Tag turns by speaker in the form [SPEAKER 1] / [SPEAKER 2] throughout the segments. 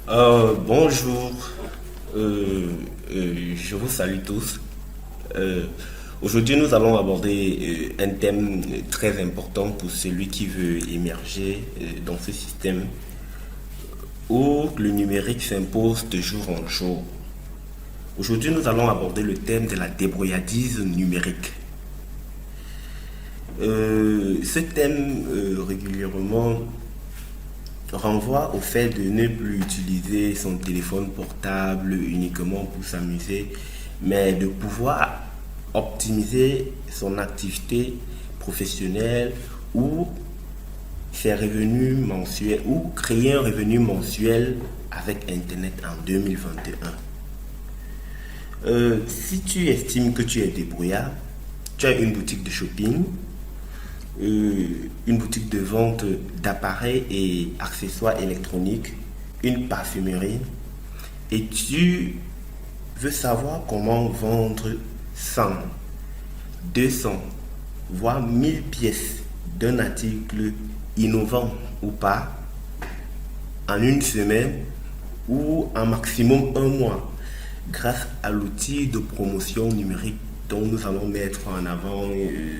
[SPEAKER 1] Bonjour. Je vous salue tous. Euh, Aujourd'hui, nous allons aborder un thème très important pour celui qui veut émerger dans ce système où le numérique s'impose de jour en jour. Aujourd'hui, nous allons aborder le thème de la débrouillardise numérique. Ce thème régulièrement renvoie au fait de ne plus utiliser son téléphone portable uniquement pour s'amuser, mais de pouvoir optimiser son activité professionnelle ou ses revenus mensuels ou créer un revenu mensuel avec Internet en 2021. Si tu estimes que tu es débrouillard, tu as une boutique de shopping, une boutique de vente d'appareils et accessoires électroniques, une parfumerie, et tu veux savoir comment vendre 100, 200, voire 1000 pièces d'un article innovant ou pas en une semaine ou en maximum un mois grâce à l'outil de promotion numérique dont nous allons mettre en avant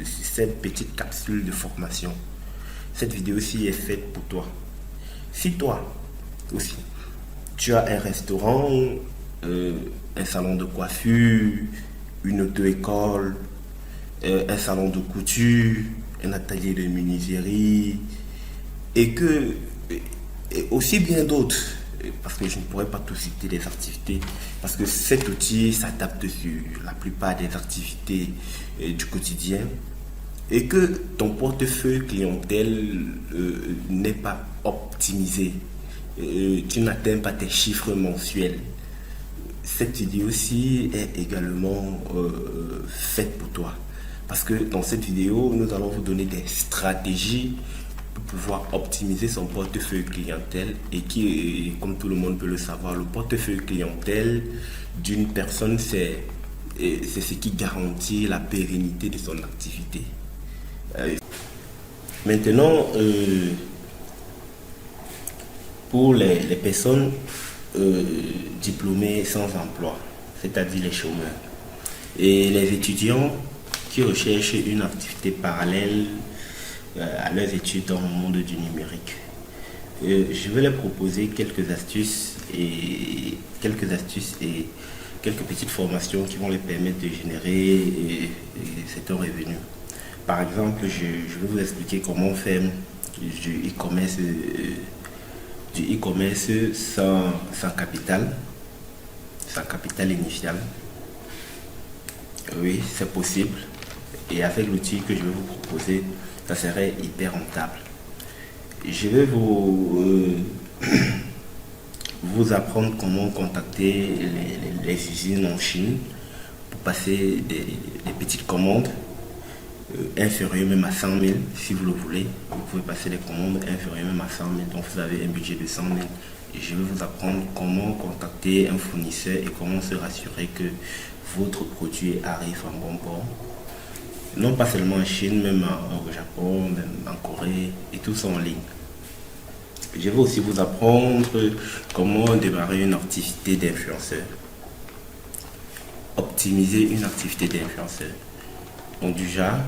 [SPEAKER 1] cette petite capsule de formation. Cette vidéo-ci est faite pour toi. Si toi aussi, tu as un restaurant, un salon de coiffure, une auto-école, un salon de couture, un atelier de menuiserie, et aussi bien d'autres, parce que je ne pourrais pas tout citer des activités, parce que cet outil s'adapte sur la plupart des activités du quotidien, et que ton portefeuille clientèle n'est pas optimisé, tu n'atteins pas tes chiffres mensuels. Cette vidéo-ci est également faite pour toi. Parce que dans cette vidéo, nous allons vous donner des stratégies pour pouvoir optimiser son portefeuille clientèle et comme tout le monde peut le savoir, le portefeuille clientèle d'une personne, c'est ce qui garantit la pérennité de son activité. Maintenant, pour les personnes diplômés sans emploi, c'est-à-dire les chômeurs, et les étudiants qui recherchent une activité parallèle à leurs études dans le monde du numérique. Je vais leur proposer quelques astuces et quelques petites formations qui vont les permettre de générer certains revenus. Par exemple, je vais vous expliquer comment faire du e-commerce sans capital initial. Oui, c'est possible. Et avec l'outil que je vais vous proposer, ça serait hyper rentable. Je vais vous apprendre comment contacter les usines en Chine pour passer des petites commandes inférieures même à 100 000 si vous le voulez. Vous pouvez passer des commandes inférieures même à 100 000, donc vous avez un budget de 100 000. Et je vais vous apprendre comment contacter un fournisseur et comment se rassurer que votre produit arrive en bon port. Non pas seulement en Chine, même au Japon, même en Corée, et tout ça en ligne. Je vais aussi vous apprendre comment démarrer une activité d'influenceur. Optimiser une activité d'influenceur. Donc déjà,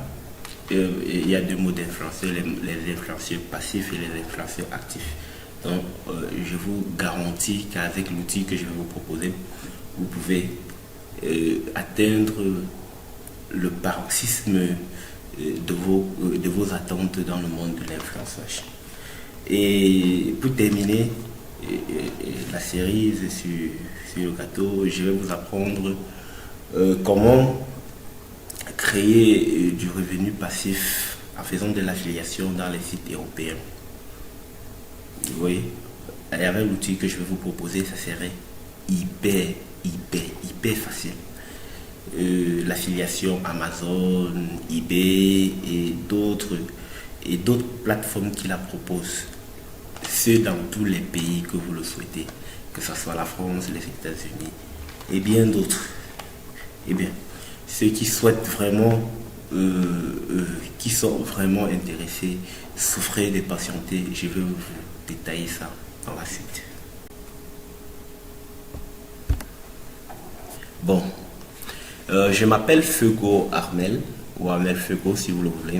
[SPEAKER 1] il y a deux mots d'influenceurs, les influenceurs passifs et les influenceurs actifs. Donc je vous garantis qu'avec l'outil que je vais vous proposer, vous pouvez atteindre le paroxysme de vos attentes dans le monde de l'influence. Et pour terminer la série sur le gâteau, je vais vous apprendre comment créer du revenu passif en faisant de l'affiliation dans les sites européens. Vous voyez, et avec l'outil que je vais vous proposer, ça serait hyper facile. L'affiliation Amazon, eBay et d'autres plateformes qui la proposent. Ce dans tous les pays que vous le souhaitez, que ce soit la France, les États-Unis et bien d'autres. Eh bien, ceux qui souhaitent vraiment, qui sont vraiment intéressés, souffrez de patienter. Je vais vous détailler ça dans la suite. Bon, je m'appelle Feugo Armel, ou Armel Feugo si vous le voulez.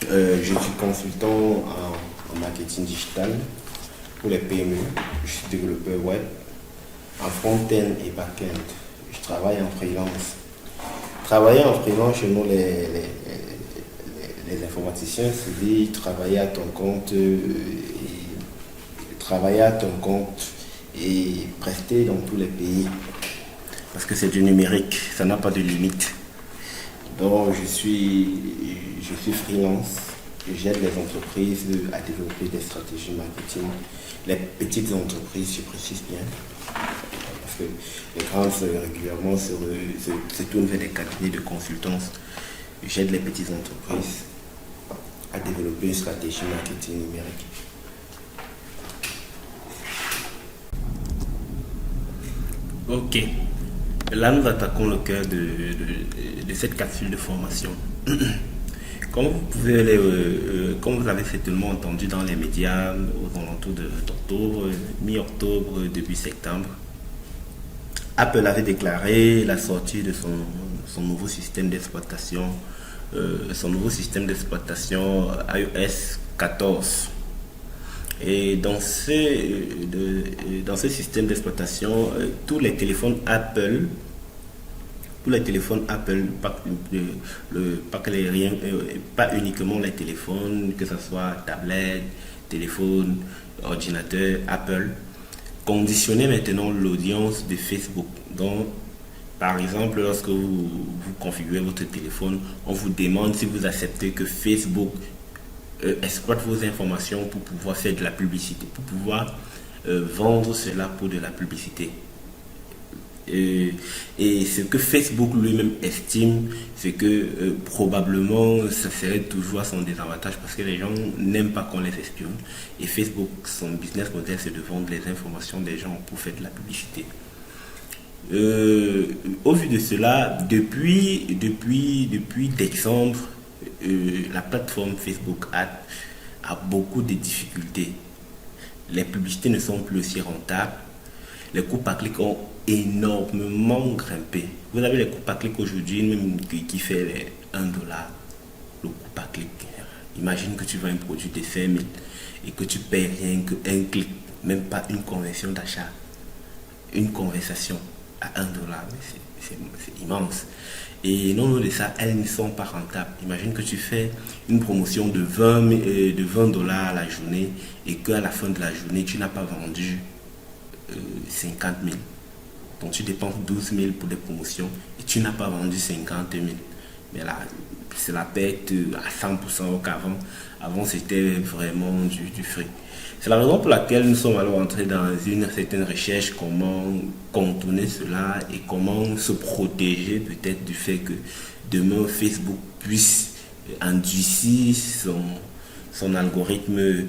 [SPEAKER 1] Je suis consultant en marketing digital pour les PME. Je suis développeur web en front-end et back-end. Je travaille en freelance. Travailler en freelance chez nous, les informaticiens, c'est dire travailler à ton compte, travailler à ton compte et prester dans tous les pays. Parce que c'est du numérique, ça n'a pas de limite. Donc je suis freelance, j'aide les entreprises à développer des stratégies marketing. Les petites entreprises, je précise bien, parce que les grandes régulièrement se tournent vers des cabinets de consultance. J'aide les petites entreprises à développer une stratégie marketing numérique. Ok. Là, nous attaquons le cœur de cette capsule de formation. Comme vous avez certainement entendu dans les médias aux alentours d'octobre, mi-octobre, début septembre, Apple avait déclaré la sortie de son nouveau système d'exploitation, iOS 14. Et dans ce système d'exploitation, tous les téléphones Apple, pas uniquement les téléphones, que ce soit tablette, téléphone, ordinateur, Apple, conditionnaient maintenant l'audience de Facebook. Donc, par exemple, lorsque vous configurez votre téléphone, on vous demande si vous acceptez que Facebook exploite vos informations pour pouvoir faire de la publicité, pour pouvoir vendre cela pour de la publicité. Et ce que Facebook lui-même estime, c'est que probablement ça serait toujours à son désavantage parce que les gens n'aiment pas qu'on les espionne. Et Facebook, son business model, c'est de vendre les informations des gens pour faire de la publicité. Au vu de cela, depuis décembre, la plateforme Facebook a beaucoup de difficultés. Les publicités ne sont plus aussi rentables. Les coûts par clic ont énormément grimpé. Vous avez les coûts par clic aujourd'hui, même qui fait les 1 dollar. Le coût par clic. Imagine que tu vends un produit de 5 000 et que tu payes rien qu'un clic, même pas une conversion d'achat. Une conversation à 1 dollar, c'est immense. Et non de ça, elles ne sont pas rentables. Imagine que tu fais une promotion de 20 dollars à la journée et qu'à la fin de la journée, tu n'as pas vendu 50 000. Donc tu dépenses 12 000 pour des promotions et tu n'as pas vendu 50 000. Mais là, c'est la perte à 100% qu'avant. Avant, c'était vraiment du frais. C'est la raison pour laquelle nous sommes alors entrés dans une certaine recherche, comment contourner cela et comment se protéger peut-être du fait que demain Facebook puisse endurcir son algorithme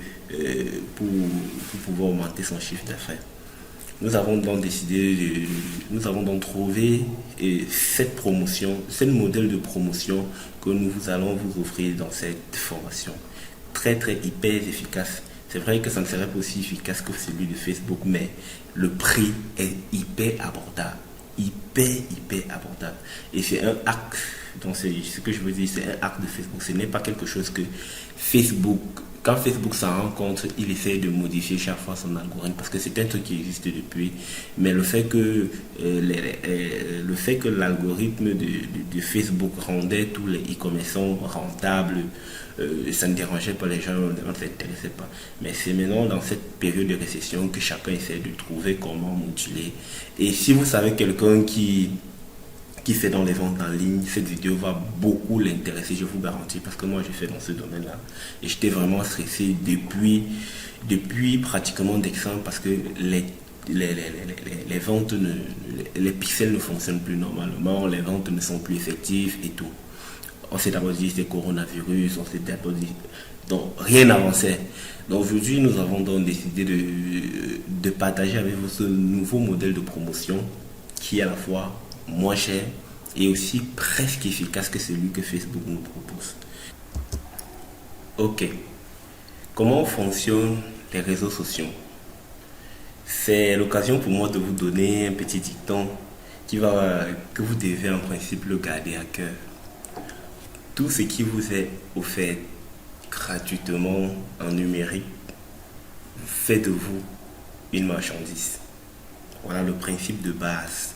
[SPEAKER 1] pour pouvoir augmenter son chiffre d'affaires. Nous avons donc trouvé cette promotion, ce modèle de promotion que nous allons vous offrir dans cette formation. Très hyper efficace. C'est vrai que ça ne serait pas aussi efficace que celui de Facebook, mais le prix est hyper abordable. Hyper abordable. Et c'est un hack. Donc ce que je veux dire, c'est un hack de Facebook. Ce n'est pas quelque chose que Facebook, quand Facebook s'en rend compte, il essaie de modifier chaque fois son algorithme parce que c'est un truc qui existe depuis. Mais le fait que l'algorithme de Facebook rendait tous les e-commerçants rentables, ça ne dérangeait pas les gens, ne s'intéressait pas. Mais c'est maintenant dans cette période de récession que chacun essaie de trouver comment moduler. Et si vous savez quelqu'un qui fait dans les ventes en ligne, cette vidéo va beaucoup l'intéresser, je vous garantis, parce que moi j'ai fait dans ce domaine-là et j'étais vraiment stressé depuis pratiquement décembre parce que les ventes, les pixels ne fonctionnent plus normalement, les ventes ne sont plus effectives et tout. On s'est d'abord dit c'est coronavirus, on s'est d'abord dit donc rien n'avançait. Donc aujourd'hui nous avons donc décidé de partager avec vous ce nouveau modèle de promotion qui est à la fois moins cher et aussi presque efficace que celui que Facebook nous propose. Ok. Comment fonctionnent les réseaux sociaux? C'est l'occasion pour moi de vous donner un petit dicton que vous devez en principe le garder à cœur. Tout ce qui vous est offert gratuitement en numérique fait de vous une marchandise. Voilà le principe de base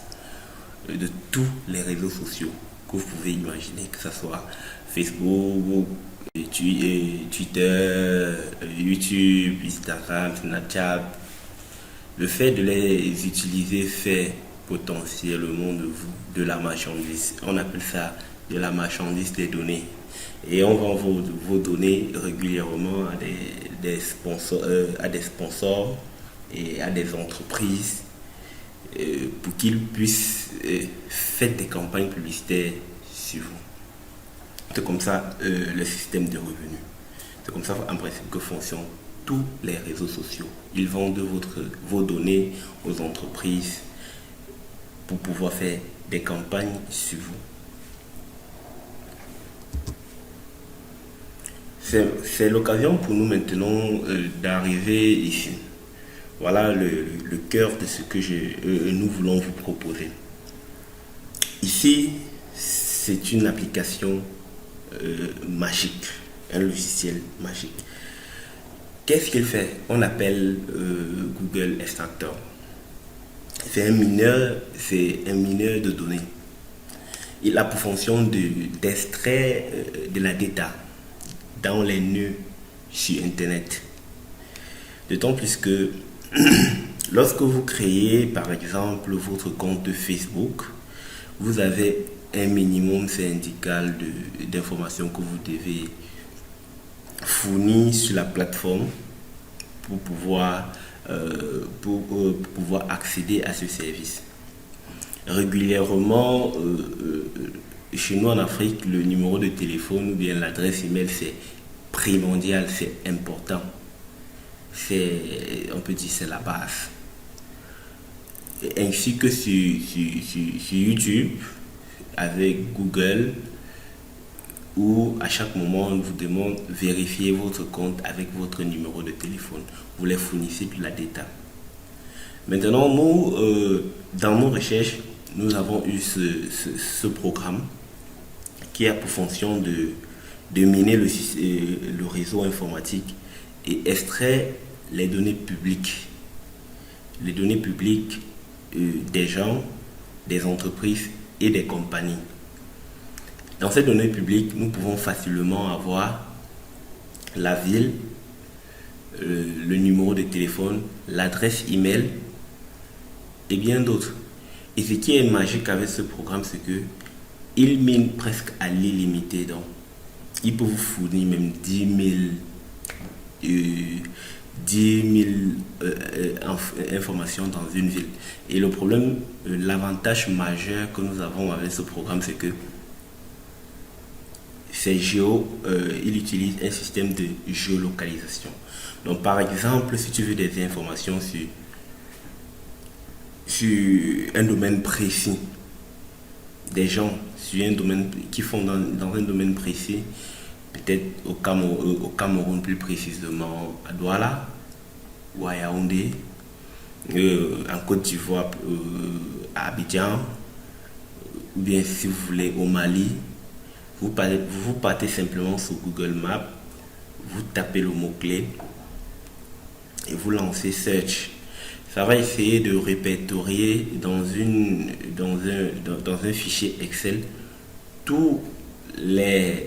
[SPEAKER 1] de tous les réseaux sociaux que vous pouvez imaginer, que ce soit Facebook, Twitter, YouTube, Instagram, Snapchat. Le fait de les utiliser fait potentiellement de vous de la marchandise. On appelle ça de la marchandise des données. Et on vend vos données régulièrement à des sponsors et à des entreprises pour qu'ils puissent faire des campagnes publicitaires sur vous. C'est comme ça le système de revenus. C'est comme ça en principe que fonctionnent tous les réseaux sociaux. Ils vendent vos données aux entreprises pour pouvoir faire des campagnes sur vous. C'est l'occasion pour nous maintenant d'arriver ici. Voilà le cœur de ce que nous voulons vous proposer. Ici, c'est une application magique, un logiciel magique. Qu'est-ce qu'il fait? On appelle Google Extractor. C'est un mineur de données. Il a pour fonction d'extraire de la data dans les nœuds sur Internet. D'autant plus que lorsque vous créez par exemple votre compte Facebook, vous avez un minimum syndical d'informations que vous devez fournir sur la plateforme pour pouvoir accéder à ce service. Régulièrement, chez nous en Afrique, le numéro de téléphone ou bien l'adresse email, c'est primordial, c'est important. On peut dire c'est la base. Ainsi que sur YouTube, avec Google, où à chaque moment on vous demande de vérifier votre compte avec votre numéro de téléphone. Vous les fournissez de la data. Maintenant, nous, dans nos recherches, nous avons eu ce programme qui a pour fonction de miner le réseau informatique et extraire les données publiques. Les données publiques des gens, des entreprises et des compagnies. Dans ces données publiques, nous pouvons facilement avoir la ville, le numéro de téléphone, l'adresse email et bien d'autres. Et ce qui est magique avec ce programme, c'est que il mine presque à l'illimité. Donc, il peut vous fournir même 10 000 informations dans une ville. Et le problème, l'avantage majeur que nous avons avec ce programme, c'est que il utilise un système de géolocalisation. Donc par exemple, si tu veux des informations sur un domaine précis, des gens sur un domaine qui font dans un domaine précis, peut-être au Cameroun plus précisément à Douala ou à Yaoundé, en Côte d'Ivoire à Abidjan, ou bien si vous voulez au Mali, vous partez simplement sur Google Maps, vous tapez le mot-clé et vous lancez Search. Ça va essayer de répertorier dans un fichier Excel tous les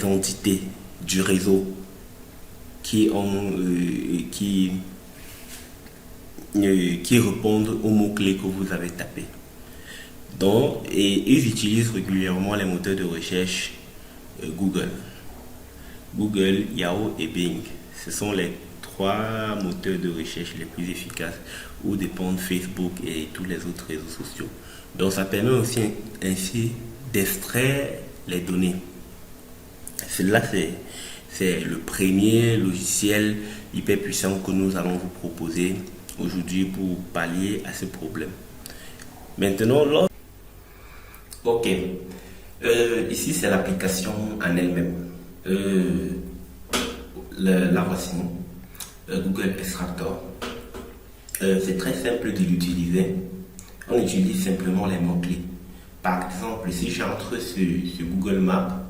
[SPEAKER 1] entités du réseau qui répondent aux mots-clés que vous avez tapés. Et ils utilisent régulièrement les moteurs de recherche Google, Yahoo et Bing. Ce sont les 3 moteurs de recherche les plus efficaces où dépendent Facebook et tous les autres réseaux sociaux. Donc ça permet aussi ainsi d'extraire les données. Cela c'est le premier logiciel hyper puissant que nous allons vous proposer aujourd'hui pour pallier à ce problème. Maintenant, ok, ici c'est l'application en elle-même. La voici, Google Extractor. C'est très simple de l'utiliser. On utilise simplement les mots-clés. Par exemple, si j'entre sur Google Maps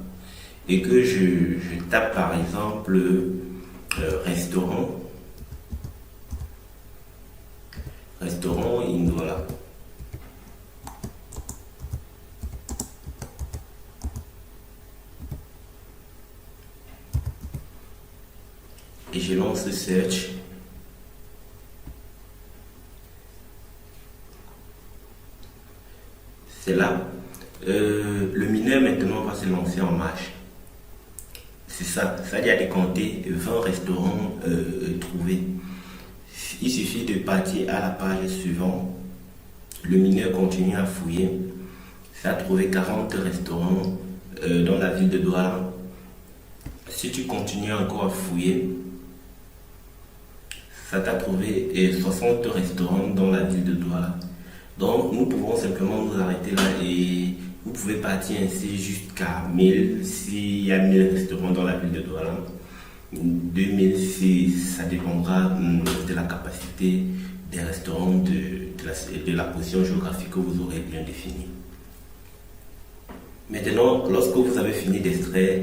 [SPEAKER 1] et que je tape par exemple restaurant, voilà. Et je lance search. C'est là. Le mineur maintenant va se lancer en marche. C'est ça. Ça y a décompté 20 restaurants trouvés. Il suffit de partir à la page suivante. Le mineur continue à fouiller. Ça a trouvé 40 restaurants dans la ville de Douala. Si tu continues encore à fouiller, ça t'a trouvé 60 restaurants dans la ville de Douala. Donc nous pouvons simplement nous arrêter là et vous pouvez partir ainsi jusqu'à 1000 s'il y a 1000 restaurants dans la ville de Douala. 2000 si ça dépendra de la capacité des restaurants, de la position géographique que vous aurez bien définie. Maintenant, lorsque vous avez fini d'extraire,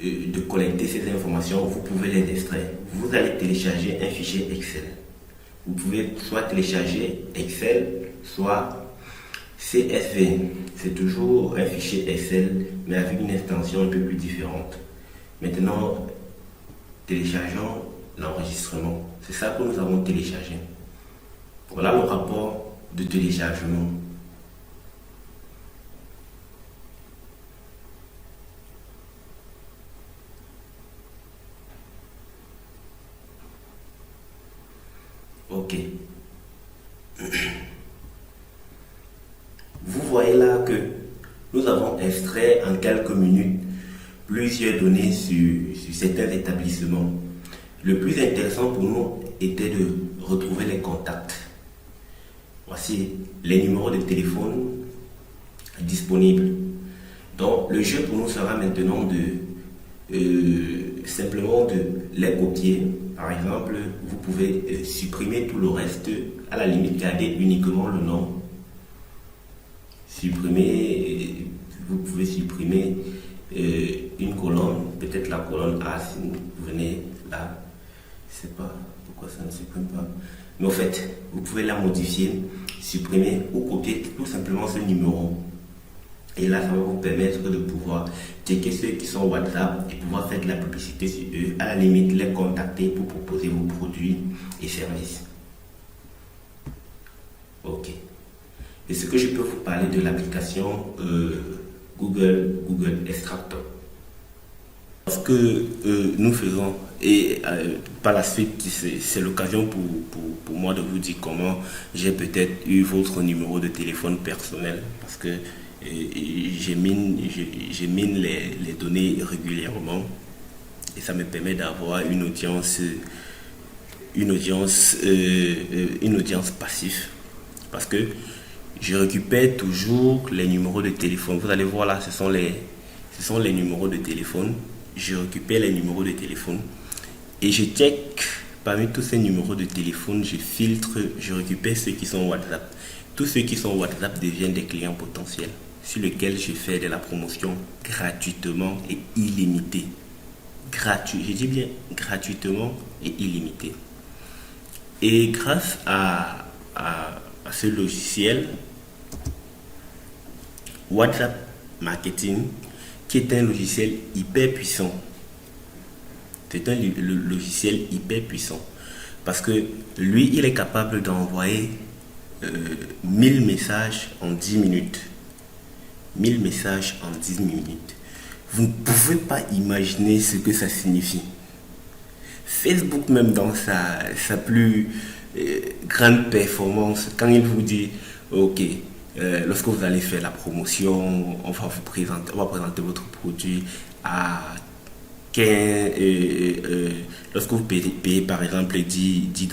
[SPEAKER 1] de collecter ces informations, vous pouvez les extraire. Vous allez télécharger un fichier Excel. Vous pouvez soit télécharger Excel, soit CSV. C'est toujours un fichier Excel, mais avec une extension un peu plus différente. Maintenant, téléchargeons l'enregistrement. C'est ça que nous avons téléchargé. Voilà le rapport de téléchargement. Ok. Vous voyez là que nous avons extrait en quelques minutes plusieurs données sur certains établissements. Le plus intéressant pour nous était de retrouver les contacts. Voici les numéros de téléphone disponibles. Donc le jeu pour nous sera maintenant de simplement de les copier. Par exemple, vous pouvez supprimer tout le reste, à la limite garder uniquement le nom. Supprimer, vous pouvez supprimer une colonne, peut-être la colonne A si vous venez là. Je ne sais pas pourquoi ça ne supprime pas. Mais en fait, vous pouvez la modifier, supprimer ou copier tout simplement ce numéro. Et là, ça va vous permettre de pouvoir checker ceux qui sont WhatsApp et pouvoir faire de la publicité sur eux. À la limite, les contacter pour proposer vos produits et services. Ok. Est-ce que je peux vous parler de l'application Google Extractor? Ce que nous faisons, et par la suite, c'est l'occasion pour moi de vous dire comment j'ai peut-être eu votre numéro de téléphone personnel, parce que j'émine les données régulièrement et ça me permet d'avoir une audience passive, parce que je récupère toujours les numéros de téléphone. Vous allez voir là, ce sont les numéros de téléphone. Je récupère les numéros de téléphone et je check parmi tous ces numéros de téléphone, je filtre, je récupère ceux qui sont WhatsApp. Tous ceux qui sont WhatsApp deviennent des clients potentiels sur lesquels je fais de la promotion gratuitement et illimitée. Gratuit, je dis bien gratuitement et illimité. Et grâce à ce logiciel WhatsApp Marketing, qui est un logiciel hyper puissant. C'est un logiciel hyper puissant parce que lui, il est capable d'envoyer 1000 messages en 10 minutes. 1000 messages en 10 minutes. Vous ne pouvez pas imaginer ce que ça signifie. Facebook, même dans sa plus grande performance, quand il vous dit, ok, lorsque vous allez faire la promotion, on va présenter votre produit à 15, lorsque vous payez par exemple $10, il dit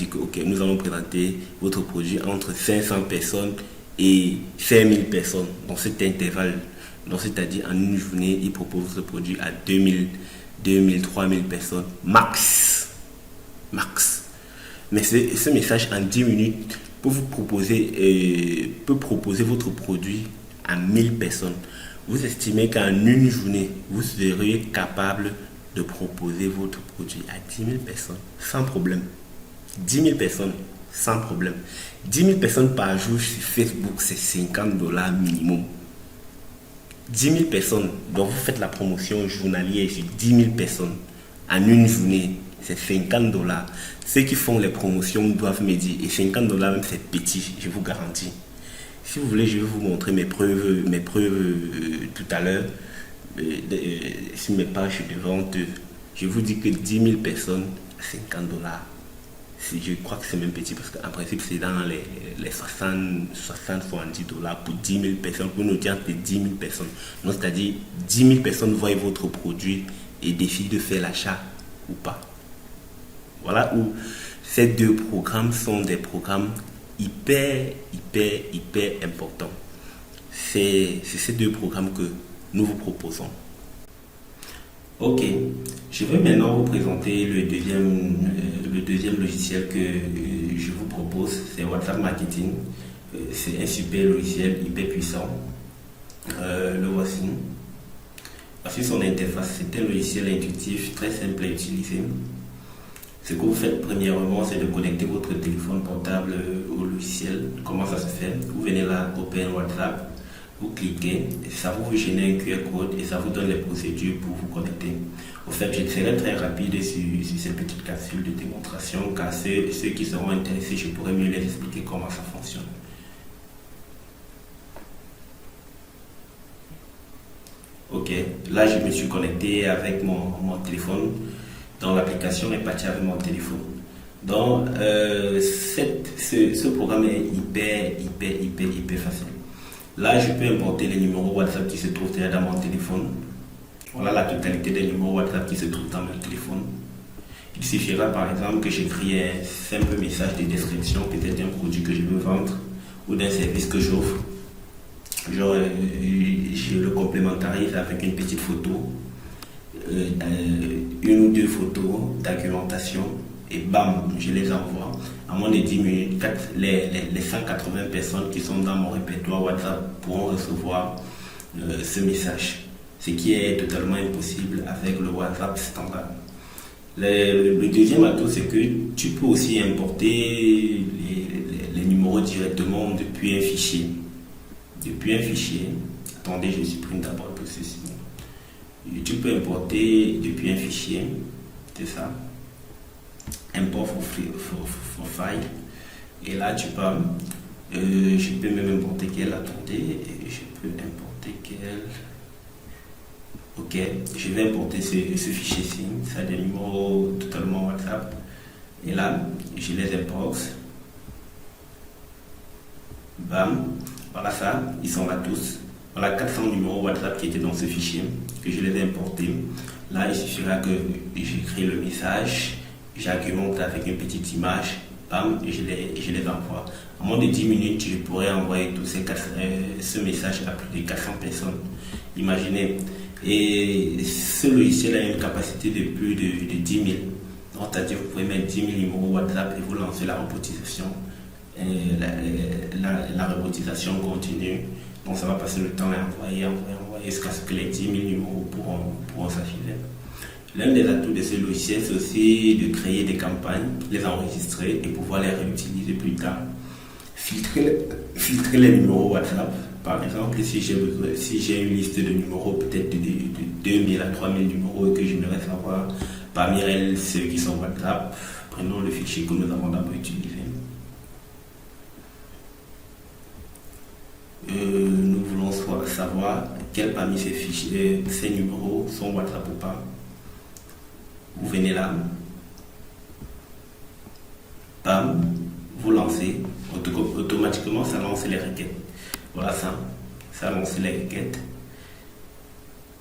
[SPEAKER 1] que ok, nous allons présenter votre produit entre 500 personnes et 5000 personnes dans cet intervalle. Donc c'est-à-dire en une journée, il propose ce produit à 2000, 3000 personnes max. Mais ce message en 10 minutes peut proposer votre produit à 1000 personnes. Vous estimez qu'en une journée, vous seriez capable de proposer votre produit à 10 000 personnes sans problème. 10 000 personnes sans problème. 10 000 personnes par jour sur Facebook, c'est $50 minimum. 10 000 personnes, donc vous faites la promotion journalière sur 10 000 personnes en une journée, c'est $50. Ceux qui font les promotions doivent me dire, et $50 même c'est petit, je vous garantis. Si vous voulez, je vais vous montrer mes preuves tout à l'heure sur mes pages de vente. Je vous dis que 10 000 personnes à $50. Je crois que c'est même petit parce qu'en principe c'est dans les 70 $ pour 10 000 personnes, pour une audience de 10 000 personnes. Donc c'est-à-dire 10 000 personnes voient votre produit et décident de faire l'achat ou pas. Voilà où ces deux programmes sont des programmes hyper importants. C'est ces deux programmes que nous vous proposons. Ok, je vais maintenant vous présenter le deuxième logiciel que je vous propose, c'est WhatsApp Marketing. C'est un super logiciel hyper puissant. Le voici. Voici son interface. C'est un logiciel intuitif, très simple à utiliser. Ce que vous faites premièrement, c'est de connecter votre téléphone portable au logiciel. Comment ça se fait? Vous venez là, Open WhatsApp. Vous cliquez, ça vous génère un QR code et ça vous donne les procédures pour vous connecter. Au fait, je serai très rapide sur ces petites capsules de démonstration car ceux qui seront intéressés, je pourrais mieux les expliquer comment ça fonctionne. Ok, là je me suis connecté avec mon téléphone. Donc l'application est partie avec mon téléphone. Donc ce programme est hyper facile. Là, je peux importer les numéros WhatsApp qui se trouvent déjà dans mon téléphone. Voilà la totalité des numéros WhatsApp qui se trouvent dans mon téléphone. Il suffira par exemple que j'écris un simple message de description, peut-être d'un produit que je veux vendre ou d'un service que j'offre. Genre, je le complémentarise avec une petite photo, une ou deux photos d'argumentation et bam, je les envoie. À moins de 10 minutes, les 180 personnes qui sont dans mon répertoire WhatsApp pourront recevoir ce message. Ce qui est totalement impossible avec le WhatsApp standard. Le deuxième atout, c'est que tu peux aussi importer les numéros directement depuis un fichier. Attendez, je supprime d'abord tout ceci. Tu peux importer depuis un fichier, c'est ça. Import for file. Et là, tu peux, je peux même importer quelle, attendez, je peux importer quelle. Ok, je vais importer ce fichier-ci, ça a des numéros totalement WhatsApp. Et là, je les importe. Bam, voilà ça, ils sont là tous. Voilà 400 numéros WhatsApp qui étaient dans ce fichier, que je les ai importés. Là, il suffira que j'écris le message, j'argumente avec une petite image, bam, et je les envoie. En moins de 10 minutes, je pourrais envoyer tous ce message à plus de 400 personnes. Imaginez. Et ce logiciel a une capacité de plus de 10 000. Donc, c'est-à-dire vous pouvez mettre 10 000 numéros WhatsApp et vous lancer la robotisation. La robotisation continue. Donc, ça va passer le temps à envoyer jusqu'à ce que les 10 000 numéros pourront s'afficher. L'un des atouts de ce logiciel, c'est aussi de créer des campagnes, les enregistrer et pouvoir les réutiliser plus tard. Filtrer les numéros WhatsApp. Par exemple, si j'ai une liste de numéros, peut-être de 2000 à 3000 numéros et que j'aimerais savoir parmi elles ceux qui sont WhatsApp, prenons le fichier que nous avons d'abord utilisé. Nous voulons savoir quels parmi ces fichiers, ces numéros sont WhatsApp ou pas. Vous venez là, bam, vous lancez, automatiquement ça lance les requêtes. Voilà ça lance les requêtes.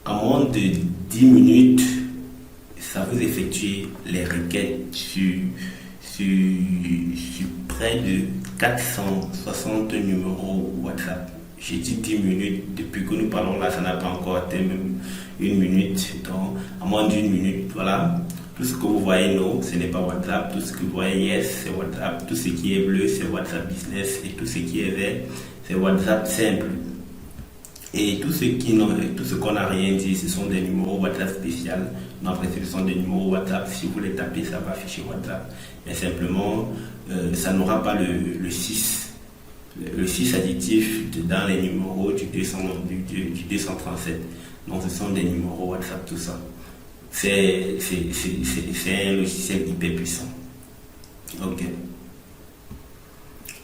[SPEAKER 1] En moins de 10 minutes, ça vous effectue les requêtes sur près de 460 numéros WhatsApp. J'ai dit 10 minutes, depuis que nous parlons là, ça n'a pas encore atteint même une minute. Donc, à moins d'une minute, voilà, Tout ce que vous voyez non, ce n'est pas WhatsApp. Tout ce que vous voyez yes, c'est WhatsApp. Tout ce qui est bleu, c'est WhatsApp Business. Et tout ce qui est vert, c'est WhatsApp simple. Et tout ce qu'on n'a rien dit, ce sont des numéros WhatsApp spécial. Non, après, ce sont des numéros WhatsApp. Si vous les tapez, ça va afficher WhatsApp. Mais simplement, ça n'aura pas le 6. Le 6 additif dans les numéros du 237. Donc, ce sont des numéros WhatsApp, tout ça. C'est un logiciel hyper puissant. Ok.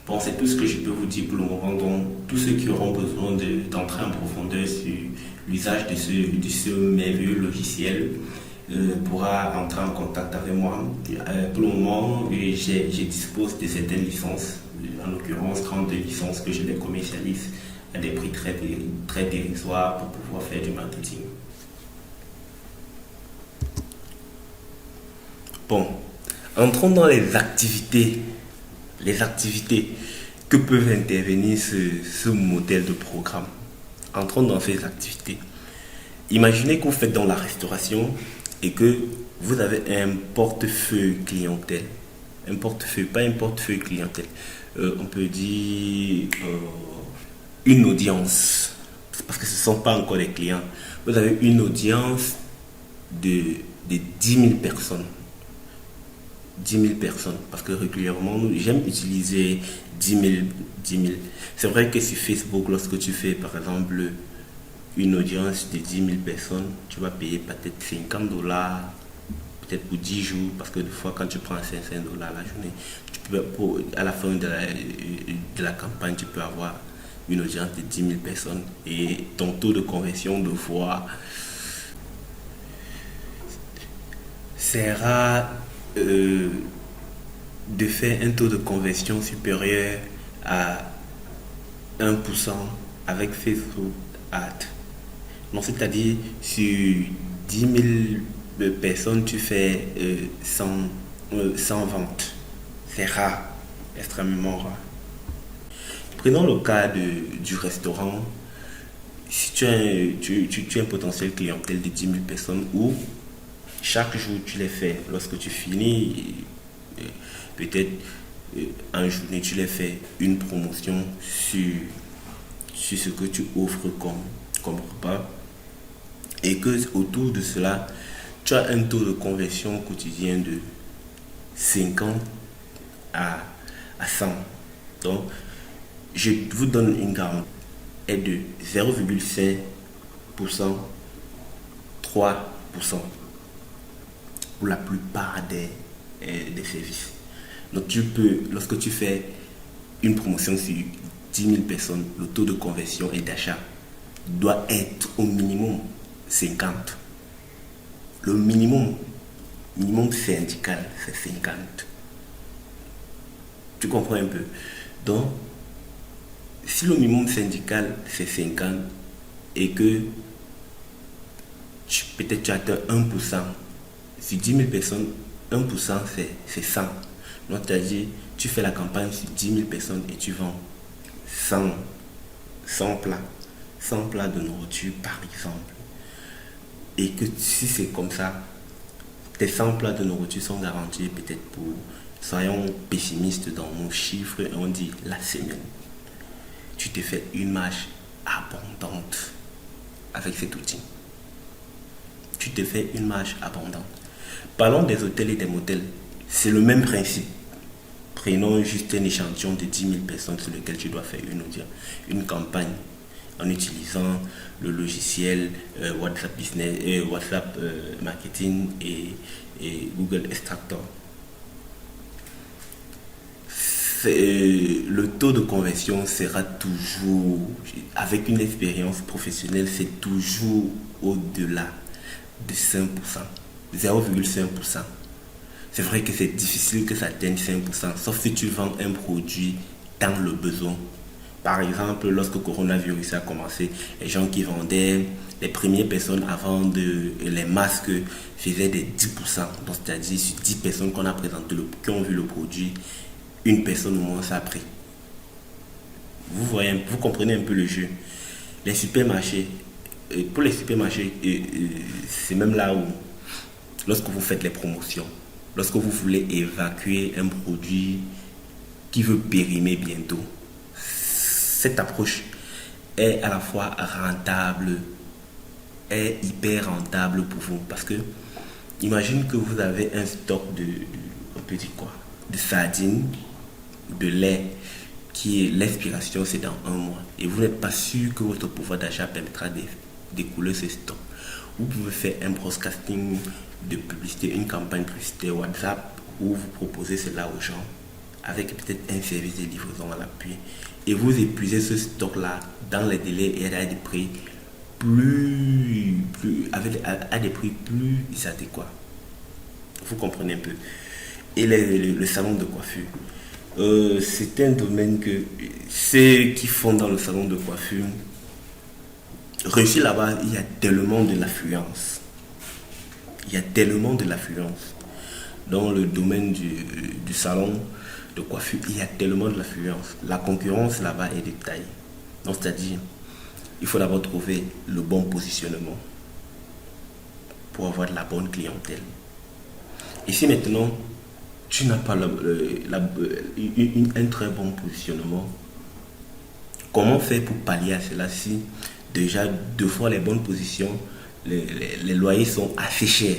[SPEAKER 1] Bon, c'est tout ce que je peux vous dire pour le moment. Donc, tous ceux qui auront besoin d'entrer en profondeur sur l'usage de ce merveilleux logiciel pourra entrer en contact avec moi. Pour le moment, je dispose de certaines licences, en l'occurrence 32 licences que je les commercialise à des prix très dérisoires pour pouvoir faire du marketing. Bon, entrons dans les activités que peuvent intervenir ce modèle de programme. Entrons dans ces activités. Imaginez que vous faites dans la restauration et que vous avez un portefeuille clientèle. Un portefeuille, pas un portefeuille clientèle. On peut dire une audience. Parce que ce ne sont pas encore des clients. Vous avez une audience de 10 000 personnes. 10 000 personnes, parce que régulièrement, j'aime utiliser 10 000. C'est vrai que sur Facebook, lorsque tu fais par exemple une audience de 10 000 personnes, tu vas payer peut-être $50, peut-être pour 10 jours, parce que des fois, quand tu prends $500 la journée, à la fin de la campagne, tu peux avoir une audience de 10 000 personnes et ton taux de conversion de fois sera de faire un taux de conversion supérieur à 1% avec Facebook Ads. Donc, c'est-à-dire sur 10 000 personnes, tu fais 100 ventes. C'est rare, extrêmement rare. Prenons le cas du restaurant. Si tu as un potentiel clientèle de 10 000 personnes où chaque jour tu les fais, lorsque tu finis, peut-être en journée tu les fais une promotion sur ce que tu offres comme repas, et que autour de cela tu as un taux de conversion quotidien de 50 à 100. Donc je vous donne une garantie est de 0,5%, 3% pour la plupart des services. Donc tu peux, lorsque tu fais une promotion sur 10 000 personnes, le taux de conversion et d'achat doit être au minimum 50. Le minimum syndical, c'est 50. Tu comprends un peu? Donc, si le minimum syndical, c'est 50 et que peut-être tu atteins 1%, sur 10 000 personnes, 1% c'est 100. Donc, c'est-à-dire, tu fais la campagne sur 10 000 personnes et tu vends 100 plats. 100 plats de nourriture, par exemple. Et que si c'est comme ça, tes 100 plats de nourriture sont garantis peut-être pour, soyons pessimistes dans nos chiffres, on dit la semaine. Tu te fais une marge abondante avec cet outil. Tu te fais une marge abondante. Parlons des hôtels et des motels. C'est le même principe. Prenons juste un échantillon de 10 000 personnes sur lequel tu dois faire une campagne en utilisant le logiciel WhatsApp Business, WhatsApp Marketing et Google Extractor. Le taux de conversion sera toujours, avec une expérience professionnelle, c'est toujours au-delà de 5%, 0,5%. C'est vrai que c'est difficile que ça atteigne 5%, sauf si tu vends un produit dans le besoin. Par exemple, lorsque coronavirus a commencé, les gens qui vendaient, les premières personnes à vendre les masques faisaient des 10%. Donc, c'est-à-dire sur 10 personnes qu'on a présenté, qui ont vu le produit, une personne au moins ça a pris. Vous comprenez un peu le jeu. Les supermarchés, pour les supermarchés, c'est même là où lorsque vous faites les promotions, lorsque vous voulez évacuer un produit qui veut périmer bientôt, cette approche est à la fois rentable, est hyper rentable pour vous. Parce que, imagine que vous avez un stock on peut dire quoi, de sardines, de lait, qui est l'expiration, c'est dans un mois. Et vous n'êtes pas sûr que votre pouvoir d'achat permettra d'écouler ce stock. Vous pouvez faire un broadcasting de publicité, une campagne publicitaire WhatsApp où vous proposez cela aux gens avec peut-être un service de livraison à l'appui. Et vous épuisez ce stock-là dans les délais et à des prix à des prix plus adéquats. Vous comprenez un peu. Et le salon de coiffure. C'est un domaine que ceux qui font dans le salon de coiffure réussissent là-bas. Il y a tellement de l'affluence. Il y a tellement de l'affluence. Dans le domaine du salon de coiffure, il y a tellement de l'affluence. La concurrence là-bas est de taille. Donc, c'est-à-dire, il faut d'abord trouver le bon positionnement pour avoir de la bonne clientèle. Et si maintenant, tu n'as pas un très bon positionnement, comment faire pour pallier à cela si déjà deux fois les bonnes positions, les loyers sont assez chers?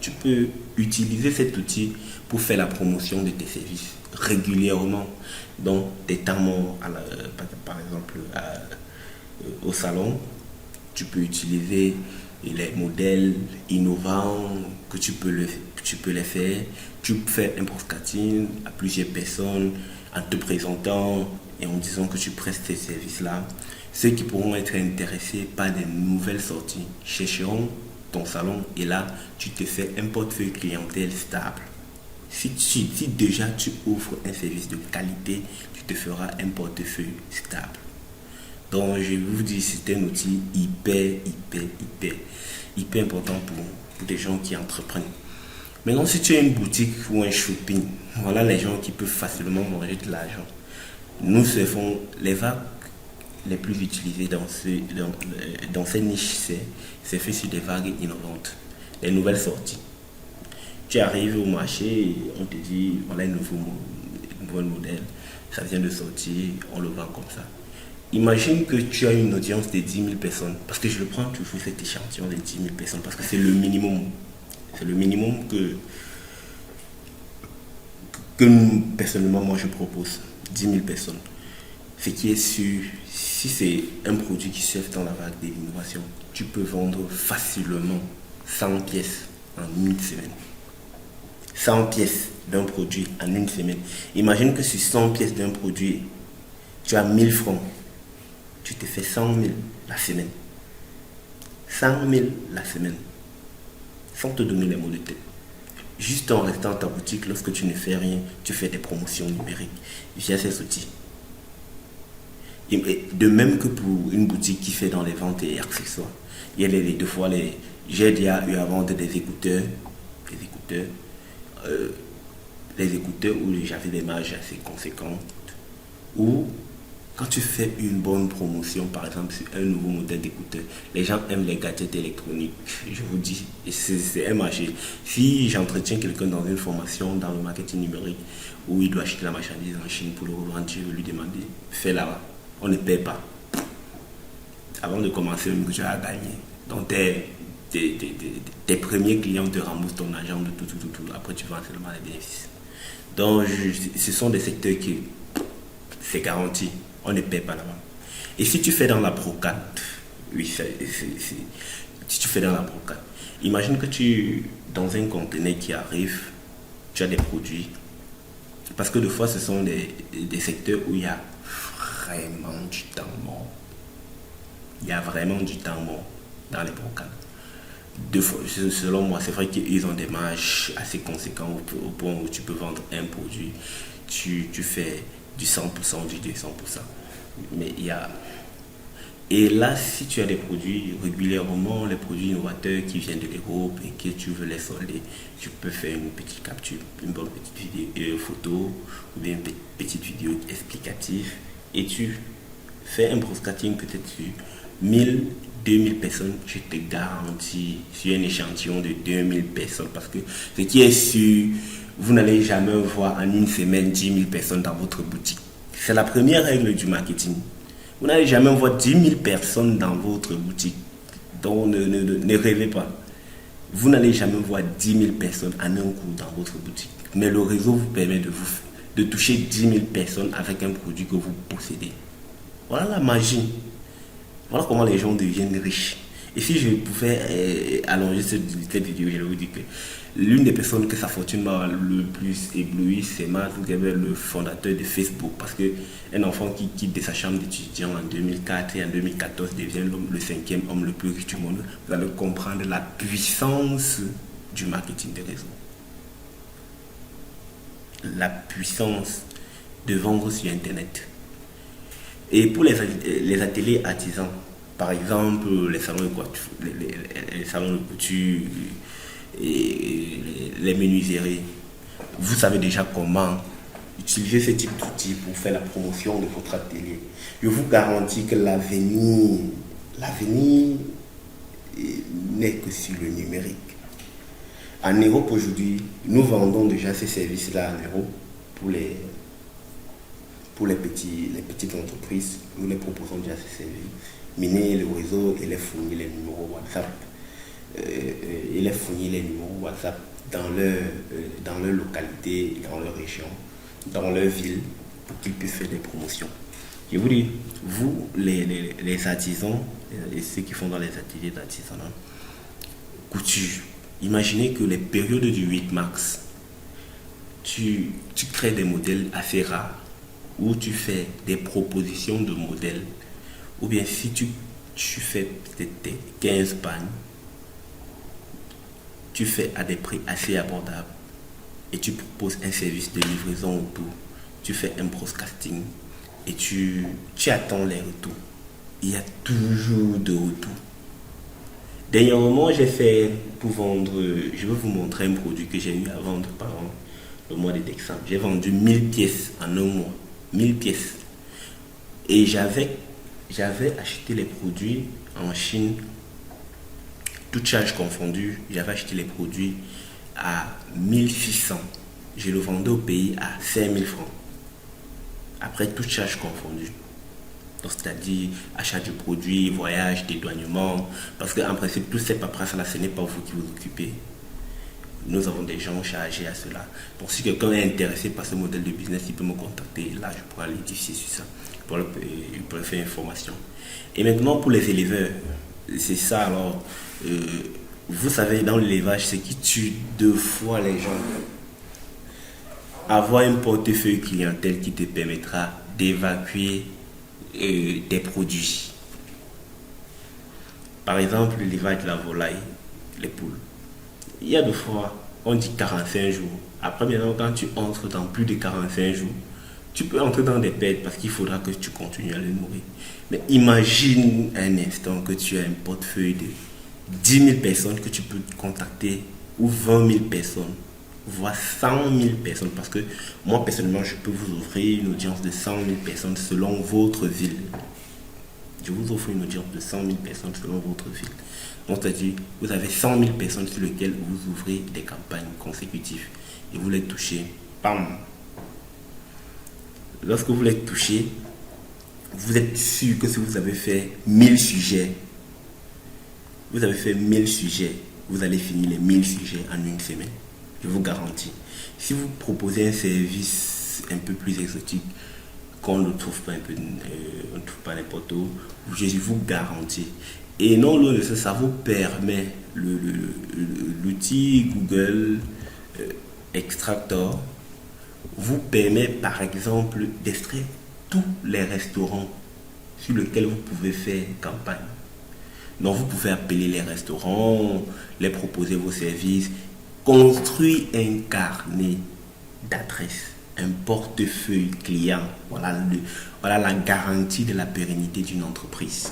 [SPEAKER 1] Tu peux utiliser cet outil pour faire la promotion de tes services régulièrement. Donc, des temps morts, par exemple, au salon, tu peux utiliser les modèles innovants que tu peux les faire. Tu peux faire un broadcasting à plusieurs personnes en te présentant et en disant que tu prestes ces services-là. Ceux qui pourront être intéressés par des nouvelles sorties chercheront ton salon et là, tu te fais un portefeuille clientèle stable. Si déjà tu offres un service de qualité, tu te feras un portefeuille stable. Donc, je vous dis, c'est un outil hyper important pour des gens qui entreprennent. Maintenant, si tu as une boutique ou un shopping, voilà les gens qui peuvent facilement manger de l'argent. Nous faisons les vagues les plus utilisées dans ces niches, c'est fait sur des vagues innovantes, les nouvelles sorties. Tu arrives au marché et on te dit, voilà un nouveau modèle, ça vient de sortir, on le vend comme ça. Imagine que tu as une audience de 10 000 personnes, parce que je le prends toujours cet échantillon de 10 000 personnes, parce que c'est le minimum. C'est le minimum que personnellement, moi, je propose. 10 000 personnes. Ce qui est sûr, si c'est un produit qui surfe dans la vague de l'innovation, tu peux vendre facilement 100 pièces en une semaine. 100 pièces d'un produit en une semaine. Imagine que sur 100 pièces d'un produit, tu as 1000 francs. Tu te fais 100 000 la semaine. 100 000 la semaine. Sans te donner les mots de tête. Juste en restant à ta boutique, lorsque tu ne fais rien, tu fais des promotions numériques via ces outils. Et de même que pour une boutique qui fait dans les ventes et accessoires. Il y a deux fois, j'ai déjà eu à vendre des écouteurs où j'avais des marges assez conséquentes. Ou quand tu fais une bonne promotion, par exemple, sur un nouveau modèle d'écouteur, les gens aiment les gadgets électroniques. Je vous dis, c'est un marché. Si j'entretiens quelqu'un dans une formation dans le marketing numérique où il doit acheter la marchandise en Chine pour le revendre, je vais lui demander, fais là-bas. On ne paie pas. Avant de commencer, tu as gagné. Donc, tes premiers clients te remboursent ton argent de tout. Après, tu vends seulement les bénéfices. Donc, ce sont des secteurs qui, c'est garanti. On ne paie pas là-bas. Et si tu fais dans la brocade, oui, si tu fais dans la brocade, imagine que dans un conteneur qui arrive, tu as des produits. Parce que des fois, ce sont des secteurs où il y a vraiment du temps mort. Il y a vraiment du temps mort dans les brocades. Selon moi, c'est vrai qu'ils ont des marges assez conséquentes au point où tu peux vendre un produit. Tu fais du 100%, du 200%. Mais il y a... Et là, si tu as des produits régulièrement, les produits innovateurs qui viennent de l'Europe et que tu veux les solder, tu peux faire une petite capture, une bonne petite vidéo, photo ou bien une petite vidéo explicative et tu fais un broadcasting peut-être sur 1000, 2000 personnes, je te garantis, sur un échantillon de 2000 personnes, parce que ce qui est sûr, vous n'allez jamais voir en une semaine 10 000 personnes dans votre boutique. C'est la première règle du marketing. Vous n'allez jamais voir 10 000 personnes dans votre boutique. Donc ne rêvez pas. Vous n'allez jamais voir 10 000 personnes en un coup dans votre boutique. Mais le réseau vous permet de toucher 10 000 personnes avec un produit que vous possédez. Voilà la magie. Voilà comment les gens deviennent riches. Et si je pouvais allonger cette vidéo, je vais vous dire que l'une des personnes que sa fortune m'a le plus ébloui, c'est Mark Zuckerberg, le fondateur de Facebook. Parce qu'un enfant qui quitte de sa chambre d'étudiant en 2004 et en 2014 devient le 5e homme le plus riche du monde, vous allez comprendre la puissance du marketing des réseaux. La puissance de vendre sur Internet. Et pour les ateliers artisans, par exemple les salons de couture, les salons de couture et les menuiseries, vous savez déjà comment utiliser ce type d'outils pour faire la promotion de votre atelier. Je vous garantis que l'avenir n'est que sur le numérique. En Europe aujourd'hui, nous vendons déjà ces services-là en Europe pour les petites entreprises. Nous les proposons déjà ces services. Miner le réseau et les fournir les numéros WhatsApp. Dans leur localité, dans leur région, dans leur ville, pour qu'ils puissent faire des promotions. Je vous dis, vous, les artisans, et ceux qui font dans les ateliers d'artisanat, couture, imaginez que les périodes du 8 mars, tu crées des modèles assez rares, où tu fais des propositions de modèles, ou bien si tu fais peut-être 15 pannes, tu fais à des prix assez abordables et tu proposes un service de livraison autour, tu fais un broadcasting et tu attends les retours. Il y a toujours de retours. Dernièrement, j'ai fait pour vendre, je vais vous montrer un produit que j'ai eu à vendre pendant le mois de décembre. J'ai vendu 1000 pièces en un mois. 1000 pièces. Et j'avais acheté les produits en Chine, toutes charges confondues. J'avais acheté les produits à 1600. Je le vendais au pays à 5000 francs. Après toutes charges confondues. Donc, c'est-à-dire achat du produit, voyage, dédouanement. Parce qu'en principe, tous ces paperasses-là, ce n'est pas vous qui vous occupez. Nous avons des gens chargés à cela. Donc si quelqu'un est intéressé par ce modèle de business, il peut me contacter. Là, je pourrais l'édifier sur ça. Pour le faire une formation. Et maintenant, pour les éleveurs, c'est ça alors. Vous savez, dans l'élevage, ce qui tue 2 fois les gens. Avoir un portefeuille clientèle qui te permettra d'évacuer des produits. Par exemple, l'élevage de la volaille, les poules. Il y a 2 fois, on dit 45 jours. Après, maintenant, quand tu entres dans plus de 45 jours, tu peux entrer dans des pertes parce qu'il faudra que tu continues à les nourrir. Mais imagine un instant que tu as un portefeuille de 10 000 personnes que tu peux contacter, ou 20 000 personnes, voire 100 000 personnes. Parce que moi, personnellement, je peux vous offrir une audience de 100 000 personnes selon votre ville. Je vous offre une audience de 100 000 personnes selon votre ville. Donc, c'est-à-dire, vous avez 100 000 personnes sur lesquelles vous ouvrez des campagnes consécutives et vous les touchez. Bam! Lorsque vous les touchez, vous êtes sûr que si vous avez fait 1000 sujets, vous allez finir les 1000 sujets en une semaine. Je vous garantis. Si vous proposez un service un peu plus exotique, qu'on ne trouve pas on ne trouve pas n'importe où, je vous garantis. Et non, ça vous permet, l'outil Google Extractor vous permet par exemple d'extraire tous les restaurants sur lesquels vous pouvez faire campagne. Donc vous pouvez appeler les restaurants, les proposer vos services, construire un carnet d'adresses, un portefeuille client. Voilà la garantie de la pérennité d'une entreprise.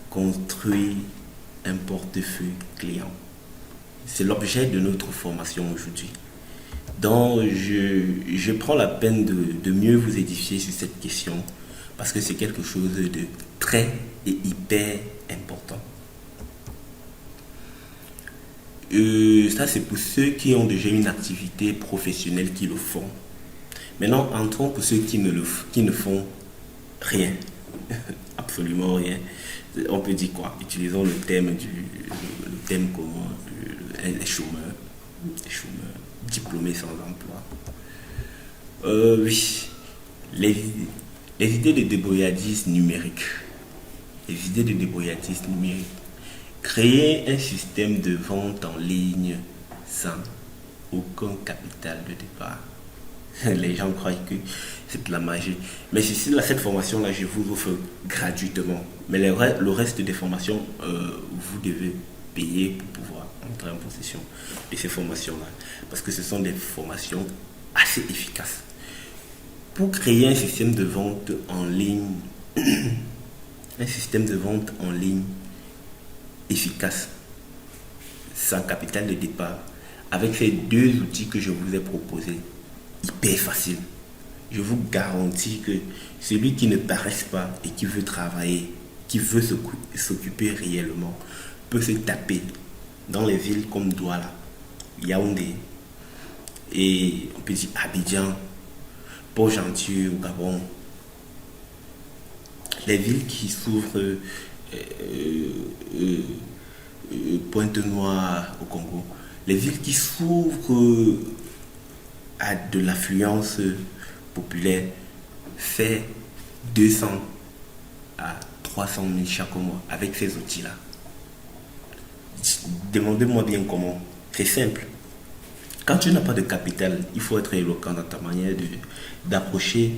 [SPEAKER 1] Construire un portefeuille client. C'est l'objet de notre formation aujourd'hui. Donc, je prends la peine de mieux vous édifier sur cette question parce que c'est quelque chose de très et hyper important. Ça, c'est pour ceux qui ont déjà une activité professionnelle qui le font. Maintenant, entrons pour ceux qui ne font rien. Absolument rien. On peut dire quoi? Utilisons le thème commun, les chômeurs, diplômés sans emploi. Oui, les idées de débrouillardise numérique. Les idées de débrouillardise numérique. Créer un système de vente en ligne sans aucun capital de départ. Les gens croient que c'est de la magie. Mais cette formation-là, je vous offre gratuitement. Mais le reste des formations, vous devez payer pour pouvoir entrer en possession de ces formations-là. Parce que ce sont des formations assez efficaces. Pour créer un système de vente en ligne, efficace, sans capital de départ, avec ces deux outils que je vous ai proposés, hyper facile. Je vous garantis que celui qui ne paraisse pas et qui veut travailler, qui veut s'occuper réellement, peut se taper dans les villes comme Douala, Yaoundé, et on peut dire Abidjan, Port-Gentil au Gabon, les villes qui s'ouvrent, Pointe-Noire au Congo, les villes qui s'ouvrent à de l'affluence populaire, fait 200 à 300 000 chaque mois avec ces outils-là. Demandez-moi bien comment. C'est simple. Quand tu n'as pas de capital, il faut être éloquent dans ta manière d'approcher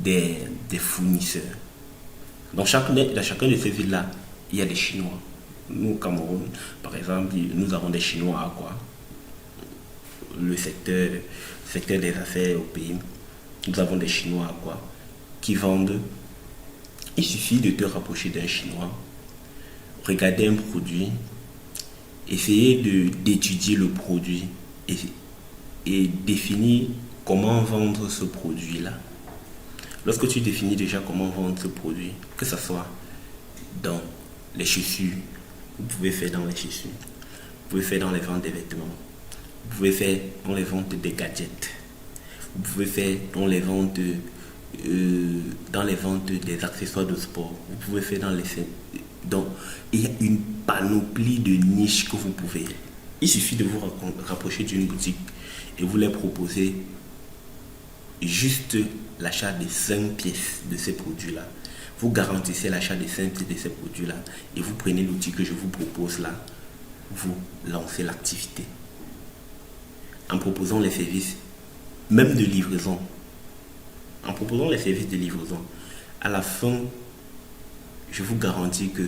[SPEAKER 1] des fournisseurs. Dans chacune de ces villes-là, il y a des Chinois. Nous, au Cameroun, par exemple, nous avons des Chinois à quoi? Le secteur des affaires au pays. Nous avons des Chinois à quoi? Qui vendent. Il suffit de te rapprocher d'un Chinois, regarder un produit, essayer d'étudier le produit et définir comment vendre ce produit-là. Lorsque tu définis déjà comment vendre ce produit, que ce soit dans les chaussures, vous pouvez faire dans les chaussures, vous pouvez faire dans les ventes des vêtements, vous pouvez faire dans les ventes des gadgets, vous pouvez faire dans les ventes des accessoires de sport, vous pouvez faire dans il y a une panoplie de niches que vous pouvez. Il suffit de vous rapprocher d'une boutique et vous leur proposer juste l'achat de 5 pièces de ces produits-là. Vous garantissez l'achat de 5 pièces de ces produits-là et vous prenez l'outil que je vous propose là, vous lancez l'activité. En proposant les services, même de livraison, à la fin, je vous garantis que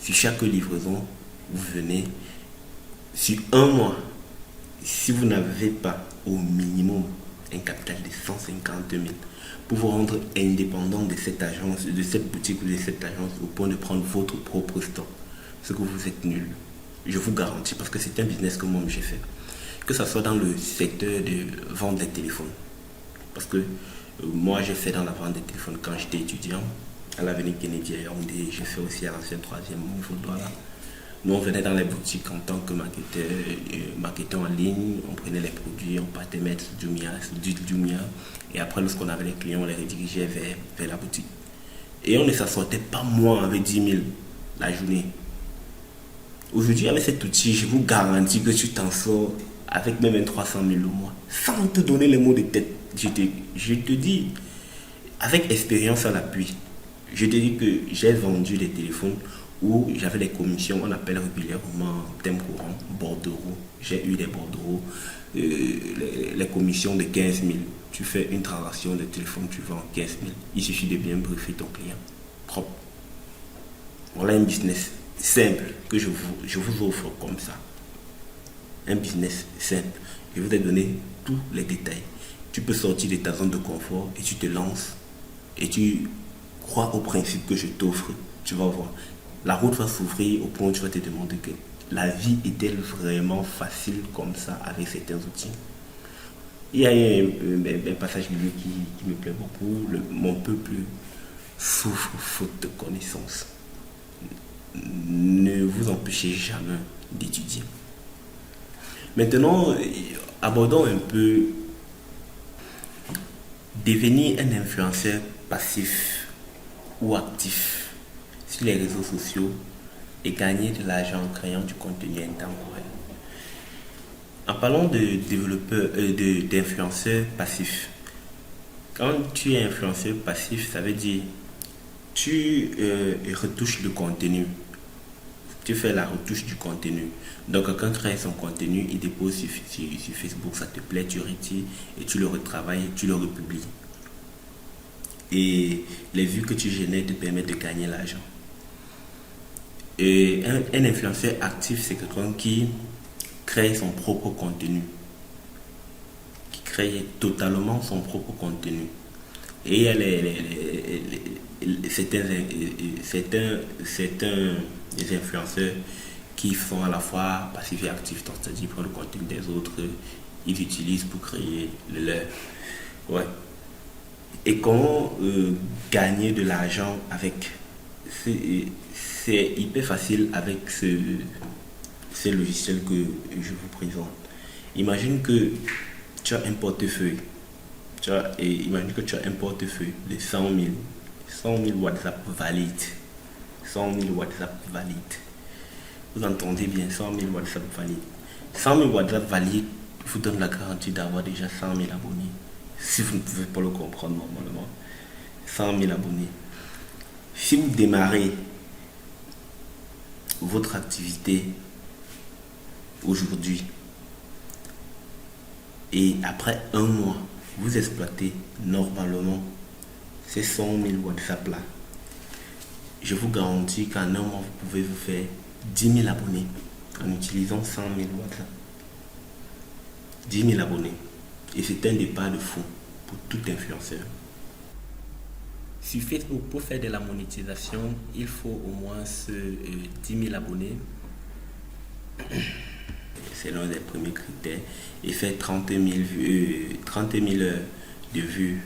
[SPEAKER 1] sur chaque livraison, vous venez, sur un mois, si vous n'avez pas au minimum un capital de 150 000 pour vous rendre indépendant de cette agence, de cette boutique ou de cette agence au point de prendre votre propre stock, ce que vous êtes nul. Je vous garantis, parce que c'est un business que moi j'ai fait. Que ce soit dans le secteur de vente des téléphones. Parce que moi j'ai fait dans la vente des téléphones quand j'étais étudiant à l'avenue Kennedy à Yaoundé, j'ai fait aussi à l'ancien 3e niveau de Douala. Nous, on venait dans les boutiques en tant que marketeur en ligne, on prenait les produits, on partait mettre du Jumia, et après, lorsqu'on avait les clients, on les redirigeait vers la boutique. Et on ne s'assortait pas moins avec 10 000 la journée. Aujourd'hui, avec cet outil, je vous garantis que tu t'en sors avec même 300 000 au mois, sans te donner les mots de tête. Je te dis, avec expérience à l'appui, je te dis que j'ai vendu des téléphones où j'avais les commissions, on appelle régulièrement thème courant, bordereau. J'ai eu des bordereaux, les commissions de 15 000. Tu fais une transaction de téléphone, tu vends 15 000. Il suffit de bien briefer ton client. Propre. Voilà un business simple que je vous offre comme ça. Un business simple. Je vous ai donné tous les détails. Tu peux sortir de ta zone de confort et tu te lances et tu crois au principe que je t'offre. Tu vas voir. La route va s'ouvrir au point où tu vas te demander que la vie est-elle vraiment facile comme ça avec certains outils. Il y a un passage biblique qui me plaît beaucoup. Mon peuple souffrent faute de connaissances. Ne vous empêchez jamais d'étudier. Maintenant, abordons un peu devenir un influenceur passif ou actif sur les réseaux sociaux et gagner de l'argent en créant du contenu intemporel. En parlant de d'influenceurs passifs, quand tu es influenceur passif, ça veut dire tu retouches le contenu. Tu fais la retouche du contenu. Donc quelqu'un crée son contenu, il dépose sur Facebook, ça te plaît, tu retires et tu le retravailles, tu le republies. Et les vues que tu génères te permettent de gagner l'argent. Et un influenceur actif, c'est quelqu'un qui crée son propre contenu, qui crée totalement son propre contenu. Et il y a des influenceurs qui sont à la fois passifs et actifs, c'est-à-dire prennent le contenu des autres, ils utilisent pour créer le leur. Ouais. Et comment gagner de l'argent avec, c'est hyper facile avec ces logiciels que je vous présente. Imagine que tu as un portefeuille. Imagine que tu as un portefeuille de 100 000 WhatsApp valides. 100 000 WhatsApp valides. Vous entendez bien, 100 000 WhatsApp valides. 100 000 WhatsApp valides vous donne la garantie d'avoir déjà 100 000 abonnés. Si vous ne pouvez pas le comprendre normalement. 100 000 abonnés. Si vous démarrez votre activité aujourd'hui et après un mois, vous exploitez normalement ces 100 000 WhatsApp là, je vous garantis qu'en un mois, vous pouvez vous faire 10 000 abonnés en utilisant 100 000 WhatsApp. 10 000 abonnés. Et c'est un départ de fou pour tout influenceur. Sur Facebook, pour faire de la monétisation, il faut au moins 10 000 abonnés. C'est l'un des premiers critères. Et faire 30 000 heures de vues.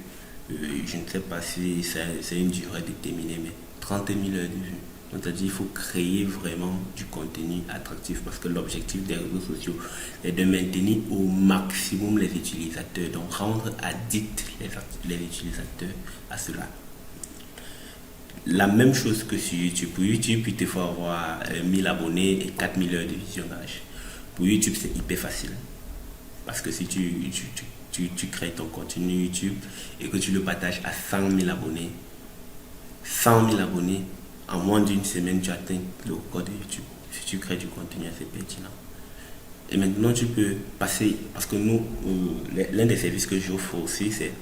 [SPEAKER 1] Je ne sais pas si c'est une durée déterminée, mais 30 000 heures de vues. Donc, c'est-à-dire qu'il faut créer vraiment du contenu attractif parce que l'objectif des réseaux sociaux est de maintenir au maximum les utilisateurs, donc rendre addicts les utilisateurs à cela. La même chose que sur YouTube. Pour YouTube, il faut avoir 1000 abonnés et 4000 heures de visionnage. Pour YouTube, c'est hyper facile. Parce que si tu crées ton contenu YouTube et que tu le partages à 100 000 abonnés, 100 000 abonnés, en moins d'une semaine, tu atteins le record de YouTube. Si tu crées du contenu assez pertinent. Et maintenant, tu peux passer, parce que nous, l'un des services que j'offre aussi, c'est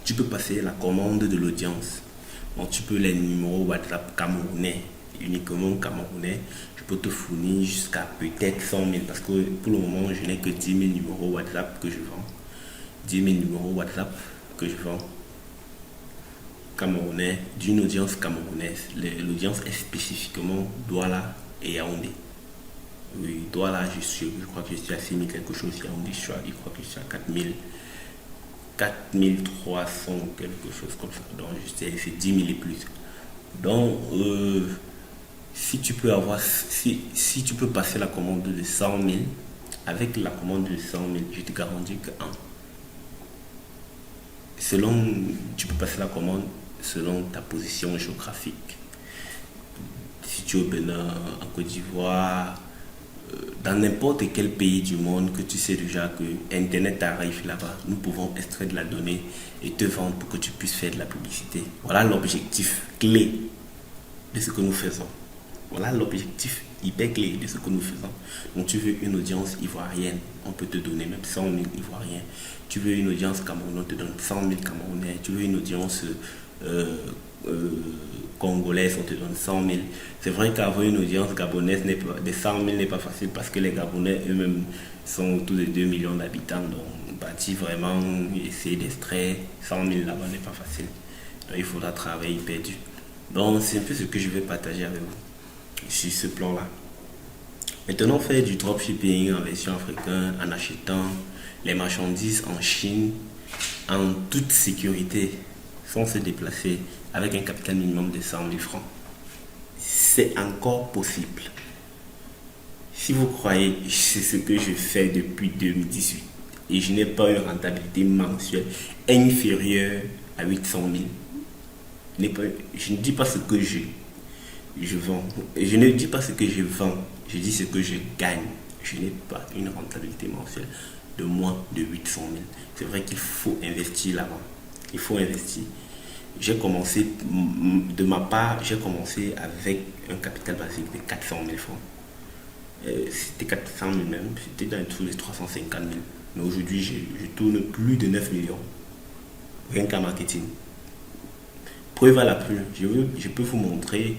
[SPEAKER 1] tu peux passer la commande de l'audience. Donc, tu peux les numéros WhatsApp camerounais, uniquement camerounais. Je peux te fournir jusqu'à peut-être 100 000, parce que pour le moment, je n'ai que 10 000 numéros WhatsApp que je vends. 10 000 numéros WhatsApp que je vends. Camerounais, d'une audience camerounaise. L'audience est spécifiquement Douala et Yaoundé. Oui, Douala, je crois que je suis à 6 000 quelque chose. Yaoundé, je crois que je suis à 4300 quelque chose comme ça. Donc, c'est 10 000 et plus. Donc, si tu peux passer la commande de 100 000, avec la commande de 100 000, je te garantis que tu peux passer la commande selon ta position géographique. Si tu es au Bénin, en Côte d'Ivoire, dans n'importe quel pays du monde que tu sais déjà que Internet arrive là-bas, nous pouvons extraire de la donnée et te vendre pour que tu puisses faire de la publicité. Voilà l'objectif clé de ce que nous faisons. Voilà l'objectif hyper clé de ce que nous faisons. Donc tu veux une audience ivoirienne, on peut te donner même 100 000 ivoiriens. Tu veux une audience camerounaise, on te donne 100 000 camerounais. Tu veux une audience congolaise, on te donne 100 000. C'est vrai qu'avoir une audience gabonaise de 100 000 n'est pas facile parce que les Gabonais eux-mêmes sont autour de 2 millions d'habitants. Donc bâtir vraiment, essayer d'extraire 100 000 là-bas n'est pas facile. Donc il faudra travailler perdu. Donc c'est un peu ce que je vais partager avec vous sur ce plan-là. Maintenant, faire du dropshipping en version africaine en achetant les marchandises en Chine en toute sécurité sans se déplacer avec un capital minimum de 100 000 francs. C'est encore possible. Si vous croyez, c'est ce que je fais depuis 2018 et je n'ai pas une rentabilité mensuelle inférieure à 800 000. Je ne dis pas ce que je vends. Je ne dis pas ce que je vends. Je dis ce que je gagne. Je n'ai pas une rentabilité mensuelle de moins de 800 000. C'est vrai qu'il faut investir là-bas. Il faut investir. J'ai commencé, de ma part, j'ai commencé avec un capital basique de 400 000 francs. C'était 400 000 même, c'était dans tous les 350 000. Mais aujourd'hui, je tourne plus de 9 millions. Rien qu'à marketing. Preuve à la pluie, je peux vous montrer.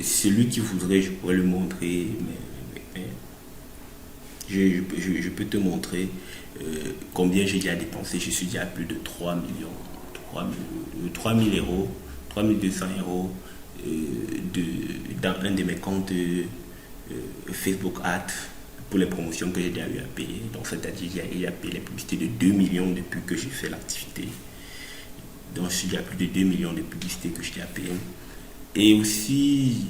[SPEAKER 1] Celui qui voudrait, je pourrais le montrer. Mais je peux te montrer combien j'ai déjà dépensé. Je suis déjà à plus de 3 millions. 3 000 euros, 3 200 euros dans un de mes comptes Facebook Ads pour les promotions que j'ai déjà eu à payer. Donc, c'est-à-dire qu'il y a payé les publicités de 2 millions depuis que j'ai fait l'activité. Donc, il y a plus de 2 millions de publicités que j'ai déjà payé. Et aussi,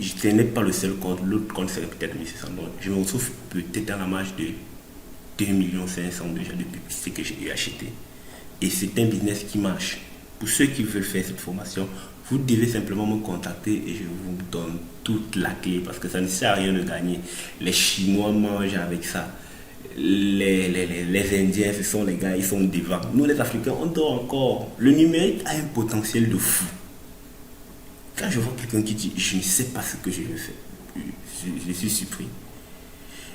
[SPEAKER 1] ce n'est pas le seul compte. L'autre compte, c'est peut-être 1600. Donc, je me retrouve peut-être dans la marge de 2 500 000 déjà de publicités que j'ai acheté. Et c'est un business qui marche. Pour ceux qui veulent faire cette formation, vous devez simplement me contacter et je vous donne toute la clé parce que ça ne sert à rien de gagner. Les Chinois mangent avec ça. Les Indiens, ce sont les gars, ils sont devant. Nous les Africains, on dort encore. Le numérique a un potentiel de fou. Quand je vois quelqu'un qui dit je ne sais pas ce que je vais faire, je suis surpris.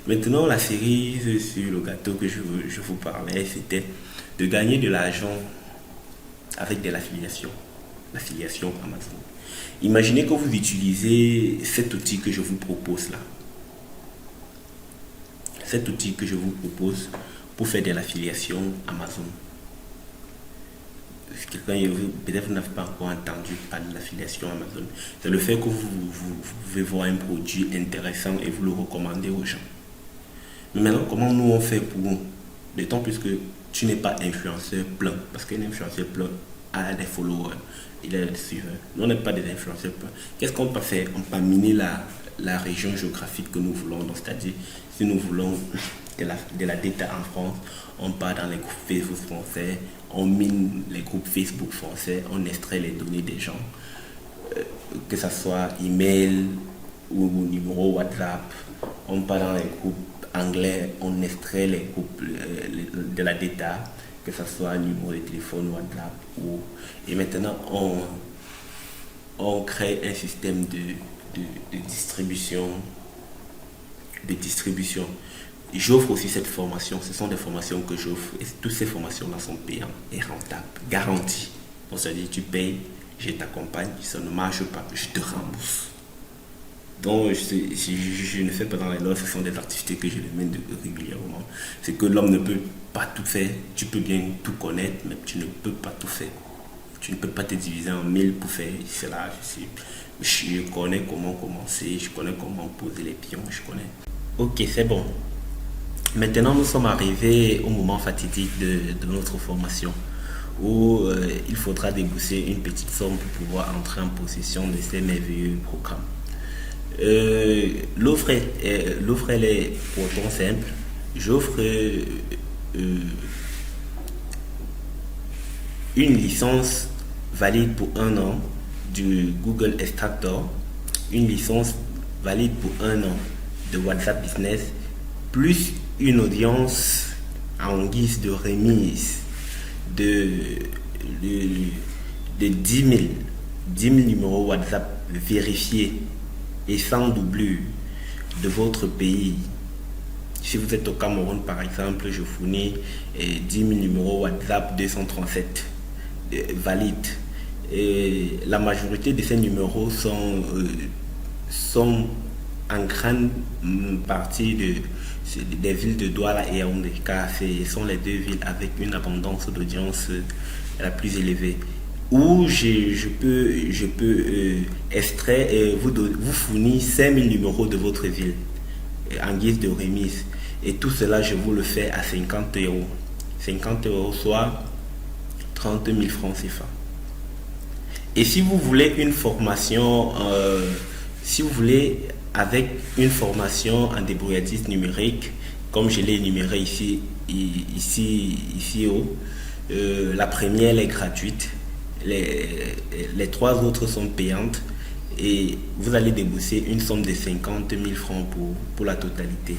[SPEAKER 1] Maintenant, la série sur le gâteau que je vous parlais, c'était de gagner de l'argent avec de l'affiliation. L'affiliation Amazon. Imaginez que vous utilisez cet outil que je vous propose là. Cet outil que je vous propose pour faire de l'affiliation Amazon. Peut-être vous n'avez pas encore entendu parler de l'affiliation Amazon. C'est le fait que vous pouvez voir un produit intéressant et vous le recommandez aux gens. Mais maintenant, comment nous on fait pour nous? D'autant plus que tu n'es pas influenceur plein. Parce qu'un influenceur plein a des followers, il a des suiveurs. Nous, on n'est pas des influenceurs plein. Qu'est-ce qu'on peut faire? On peut miner la région géographique que nous voulons. Donc, c'est-à-dire, si nous voulons de la data en France, on part dans les groupes Facebook français, on mine les groupes Facebook français, on extrait les données des gens, que ce soit email ou numéro WhatsApp, on part dans les groupes anglais, on extrait les groupes de la data, que ce soit numéro de téléphone, WhatsApp, et maintenant on crée un système de distribution. J'offre aussi cette formation, ce sont des formations que j'offre et toutes ces formations-là sont payantes et rentables, garanties. Donc ça dit tu payes, je t'accompagne, ça ne marche pas, je te rembourse. Donc je ne fais pas dans les lois, ce sont des activités que je mène régulièrement. C'est que l'homme ne peut pas tout faire, tu peux bien tout connaître, mais tu ne peux pas tout faire. Tu ne peux pas te diviser en 1000 pour faire cela. Je connais comment commencer, je connais comment poser les pions, je connais. Ok, c'est bon. Maintenant, nous sommes arrivés au moment fatidique de notre formation où il faudra débourser une petite somme pour pouvoir entrer en possession de ces merveilleux programmes. L'offre elle est pourtant simple. J'offre une licence valide pour 1 an du Google Extractor, une licence valide pour 1 an de WhatsApp Business, plus une audience en guise de remise de 10 000 numéros WhatsApp vérifiés et sans doublure de votre pays. Si vous êtes au Cameroun par exemple, je fournis 10 000 numéros WhatsApp 237 valides. Et la majorité de ces numéros sont en grande partie des villes de Douala et Yaoundé, car ce sont les deux villes avec une abondance d'audience la plus élevée. Où je peux extraire et vous fournir 5000 numéros de votre ville en guise de remise. Et tout cela, je vous le fais à 50 euros. 50 euros, soit 30 000 francs CFA. Et si vous voulez une formation, si vous voulez avec une formation en débrouillardise numérique, comme je l'ai énuméré ici haut, la première elle est gratuite, les trois autres sont payantes et vous allez débourser une somme de 50 000 francs pour la totalité.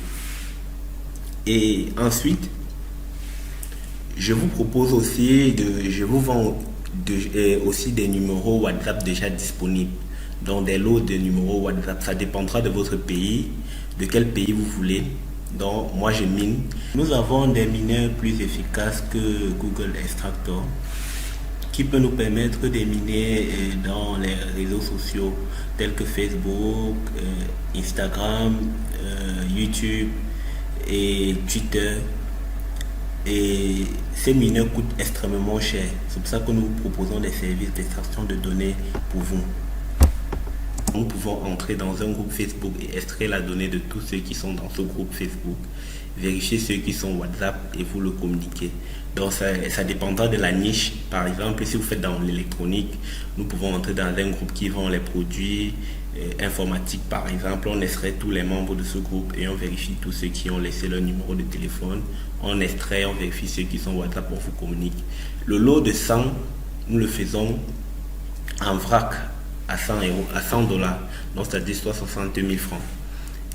[SPEAKER 1] Et ensuite, je vous propose aussi je vous vends aussi des numéros WhatsApp déjà disponibles. Donc des lots de numéros WhatsApp, ça dépendra de votre pays, de quel pays vous voulez. Donc moi je mine. Nous avons des mineurs plus efficaces que Google Extractor qui peut nous permettre de miner dans les réseaux sociaux tels que Facebook, Instagram, YouTube et Twitter. Et ces mineurs coûtent extrêmement cher. C'est pour ça que nous proposons des services d'extraction de données pour vous. Nous pouvons entrer dans un groupe Facebook et extraire la donnée de tous ceux qui sont dans ce groupe Facebook, vérifier ceux qui sont WhatsApp et vous le communiquer. Donc ça dépendra de la niche. Par exemple, si vous faites dans l'électronique, nous pouvons entrer dans un groupe qui vend les produits informatiques. Par exemple, on extrait tous les membres de ce groupe et on vérifie tous ceux qui ont laissé leur numéro de téléphone. On extrait, on vérifie ceux qui sont WhatsApp, on vous communique. Le lot de 100, nous le faisons en vrac à 100 euros, à 100 dollars, donc c'est-à-dire 60 000 francs.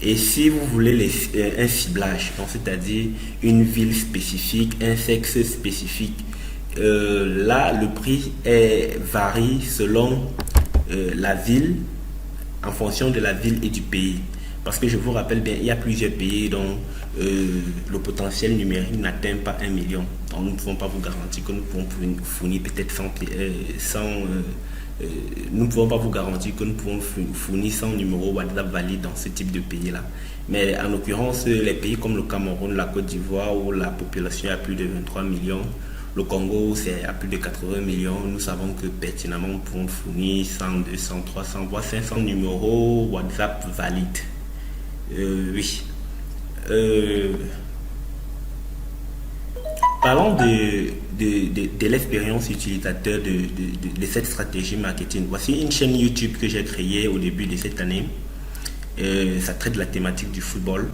[SPEAKER 1] Et si vous voulez un ciblage, donc c'est-à-dire une ville spécifique, un sexe spécifique, là le prix varie selon la ville, en fonction de la ville et du pays. Parce que je vous rappelle bien, il y a plusieurs pays dont le potentiel numérique n'atteint pas 1 million. Donc nous ne pouvons pas vous garantir que nous pouvons fournir peut-être 100 nous ne pouvons pas vous garantir que nous pouvons fournir 100 numéros WhatsApp valides dans ce type de pays-là. Mais en l'occurrence, les pays comme le Cameroun, la Côte d'Ivoire, où la population est à plus de 23 millions, le Congo, c'est à plus de 80 millions, nous savons que pertinemment, nous pouvons fournir 100, 200, 300, voire 500 numéros WhatsApp valides. Oui. Parlons de l'expérience utilisateur de cette stratégie marketing. Voici une chaîne YouTube que j'ai créée au début de cette année. Ça traite de la thématique du football,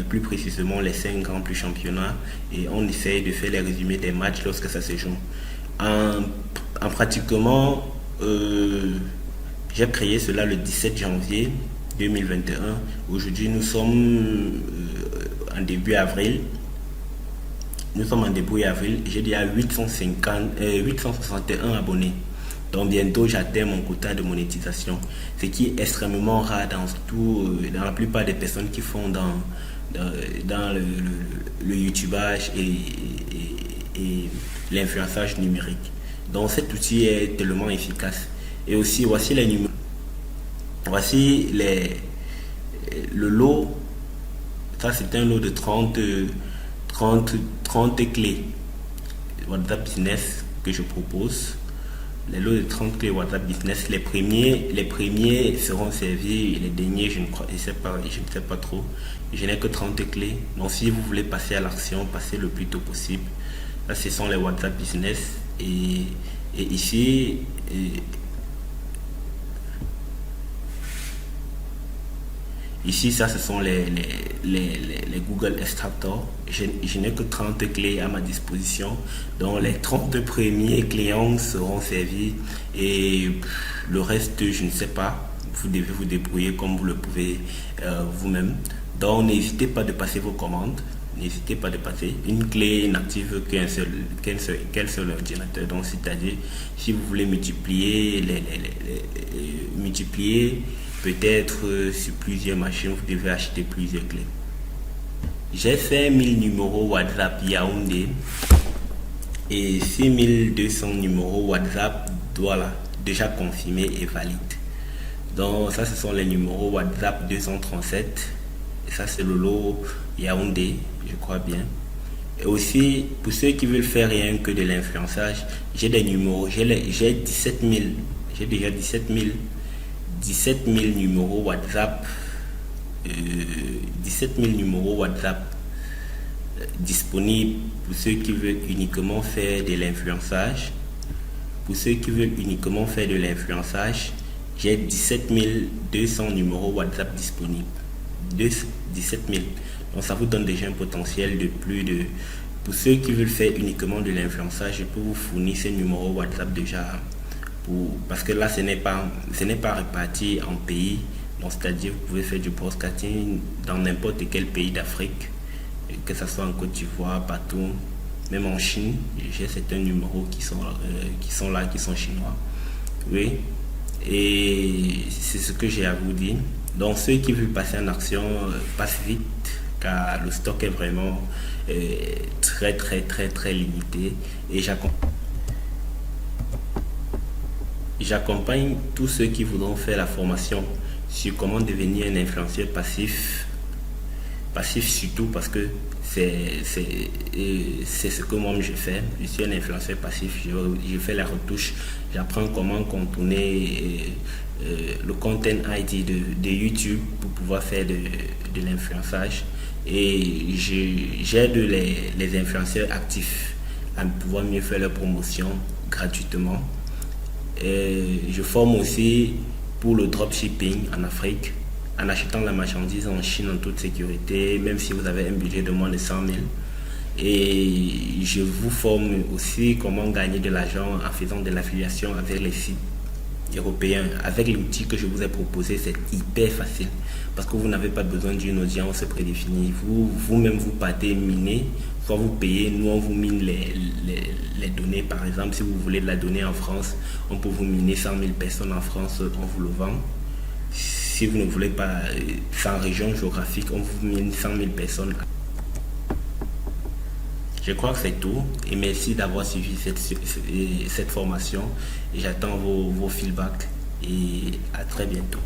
[SPEAKER 1] plus précisément les 5 grands plus championnats, et on essaye de faire les résumés des matchs lorsque ça se joue. En pratiquement, j'ai créé cela le 17 janvier 2021. Aujourd'hui, nous sommes en début avril. Nous sommes en début avril, j'ai déjà 861 abonnés. Donc bientôt j'atteins mon quota de monétisation. Ce qui est extrêmement rare dans la plupart des personnes qui font dans le YouTubage et l'influençage numérique. Donc cet outil est tellement efficace. Et aussi voici les numéros. Voici le lot. Ça c'est un lot de 30 clés WhatsApp Business que je propose. Les lots de 30 clés WhatsApp Business, les premiers seront servis, les derniers je ne sais pas trop. Je n'ai que 30 clés. Donc si vous voulez passer à l'action, passez le plus tôt possible. Là ce sont les WhatsApp Business et ici ici, ça, ce sont les Google Extractor. Je n'ai que 30 clés à ma disposition. Donc, les 30 premiers clients seront servis. Et le reste, je ne sais pas. Vous devez vous débrouiller comme vous le pouvez vous-même. Donc, n'hésitez pas de passer vos commandes. N'hésitez pas de passer. Une clé n'active qu'un seul ordinateur. Donc, c'est-à-dire, si vous voulez multiplier peut-être sur plusieurs machines, vous devez acheter plusieurs clés. J'ai fait 1000 numéros WhatsApp Yaoundé et 6200 numéros WhatsApp Douala, déjà confirmés et valides. Donc ça, ce sont les numéros WhatsApp 237. Et ça, c'est le lot Yaoundé, je crois bien. Et aussi, pour ceux qui veulent faire rien que de l'influençage, j'ai des numéros. J'ai 17 000. J'ai déjà 17 000 numéros WhatsApp, 17 000 numéros WhatsApp disponibles pour ceux qui veulent uniquement faire de l'influençage. Pour ceux qui veulent uniquement faire de l'influençage, j'ai 17 200 numéros WhatsApp disponibles. 17 000. Donc ça vous donne déjà un potentiel de plus de... Pour ceux qui veulent faire uniquement de l'influençage, je peux vous fournir ces numéros WhatsApp déjà. Parce que là, ce n'est pas réparti en pays. Donc c'est-à-dire vous pouvez faire du broadcasting dans n'importe quel pays d'Afrique, que ce soit en Côte d'Ivoire, partout, même en Chine. J'ai certains numéros qui sont là, qui sont chinois. Oui. Et c'est ce que j'ai à vous dire. Donc ceux qui veulent passer en action, passent vite, car le stock est vraiment très très très très limité. Et j'accompagne tous ceux qui voudront faire la formation sur comment devenir un influenceur passif. Passif surtout parce que c'est ce que moi je fais. Je suis un influenceur passif, je fais la retouche, j'apprends comment contourner le content ID de YouTube pour pouvoir faire de l'influençage, et j'aide les influenceurs actifs à pouvoir mieux faire leur promotion gratuitement. Et je forme aussi pour le dropshipping en Afrique, en achetant la marchandise en Chine en toute sécurité, même si vous avez un budget de moins de 100 000. Et je vous forme aussi comment gagner de l'argent en faisant de l'affiliation avec les sites européens. Avec l'outil que je vous ai proposé, c'est hyper facile parce que vous n'avez pas besoin d'une audience prédéfinie. Vous-même, vous partez miner, soit vous payez, nous on vous mine les données. Par exemple, si vous voulez de la donnée en France, on peut vous miner 100 000 personnes en France, on vous le vend. Si vous ne voulez pas, sans région géographique, on vous mine 100 000 personnes. Je crois que c'est tout, et merci d'avoir suivi cette formation, et j'attends vos feedbacks, et à très bientôt.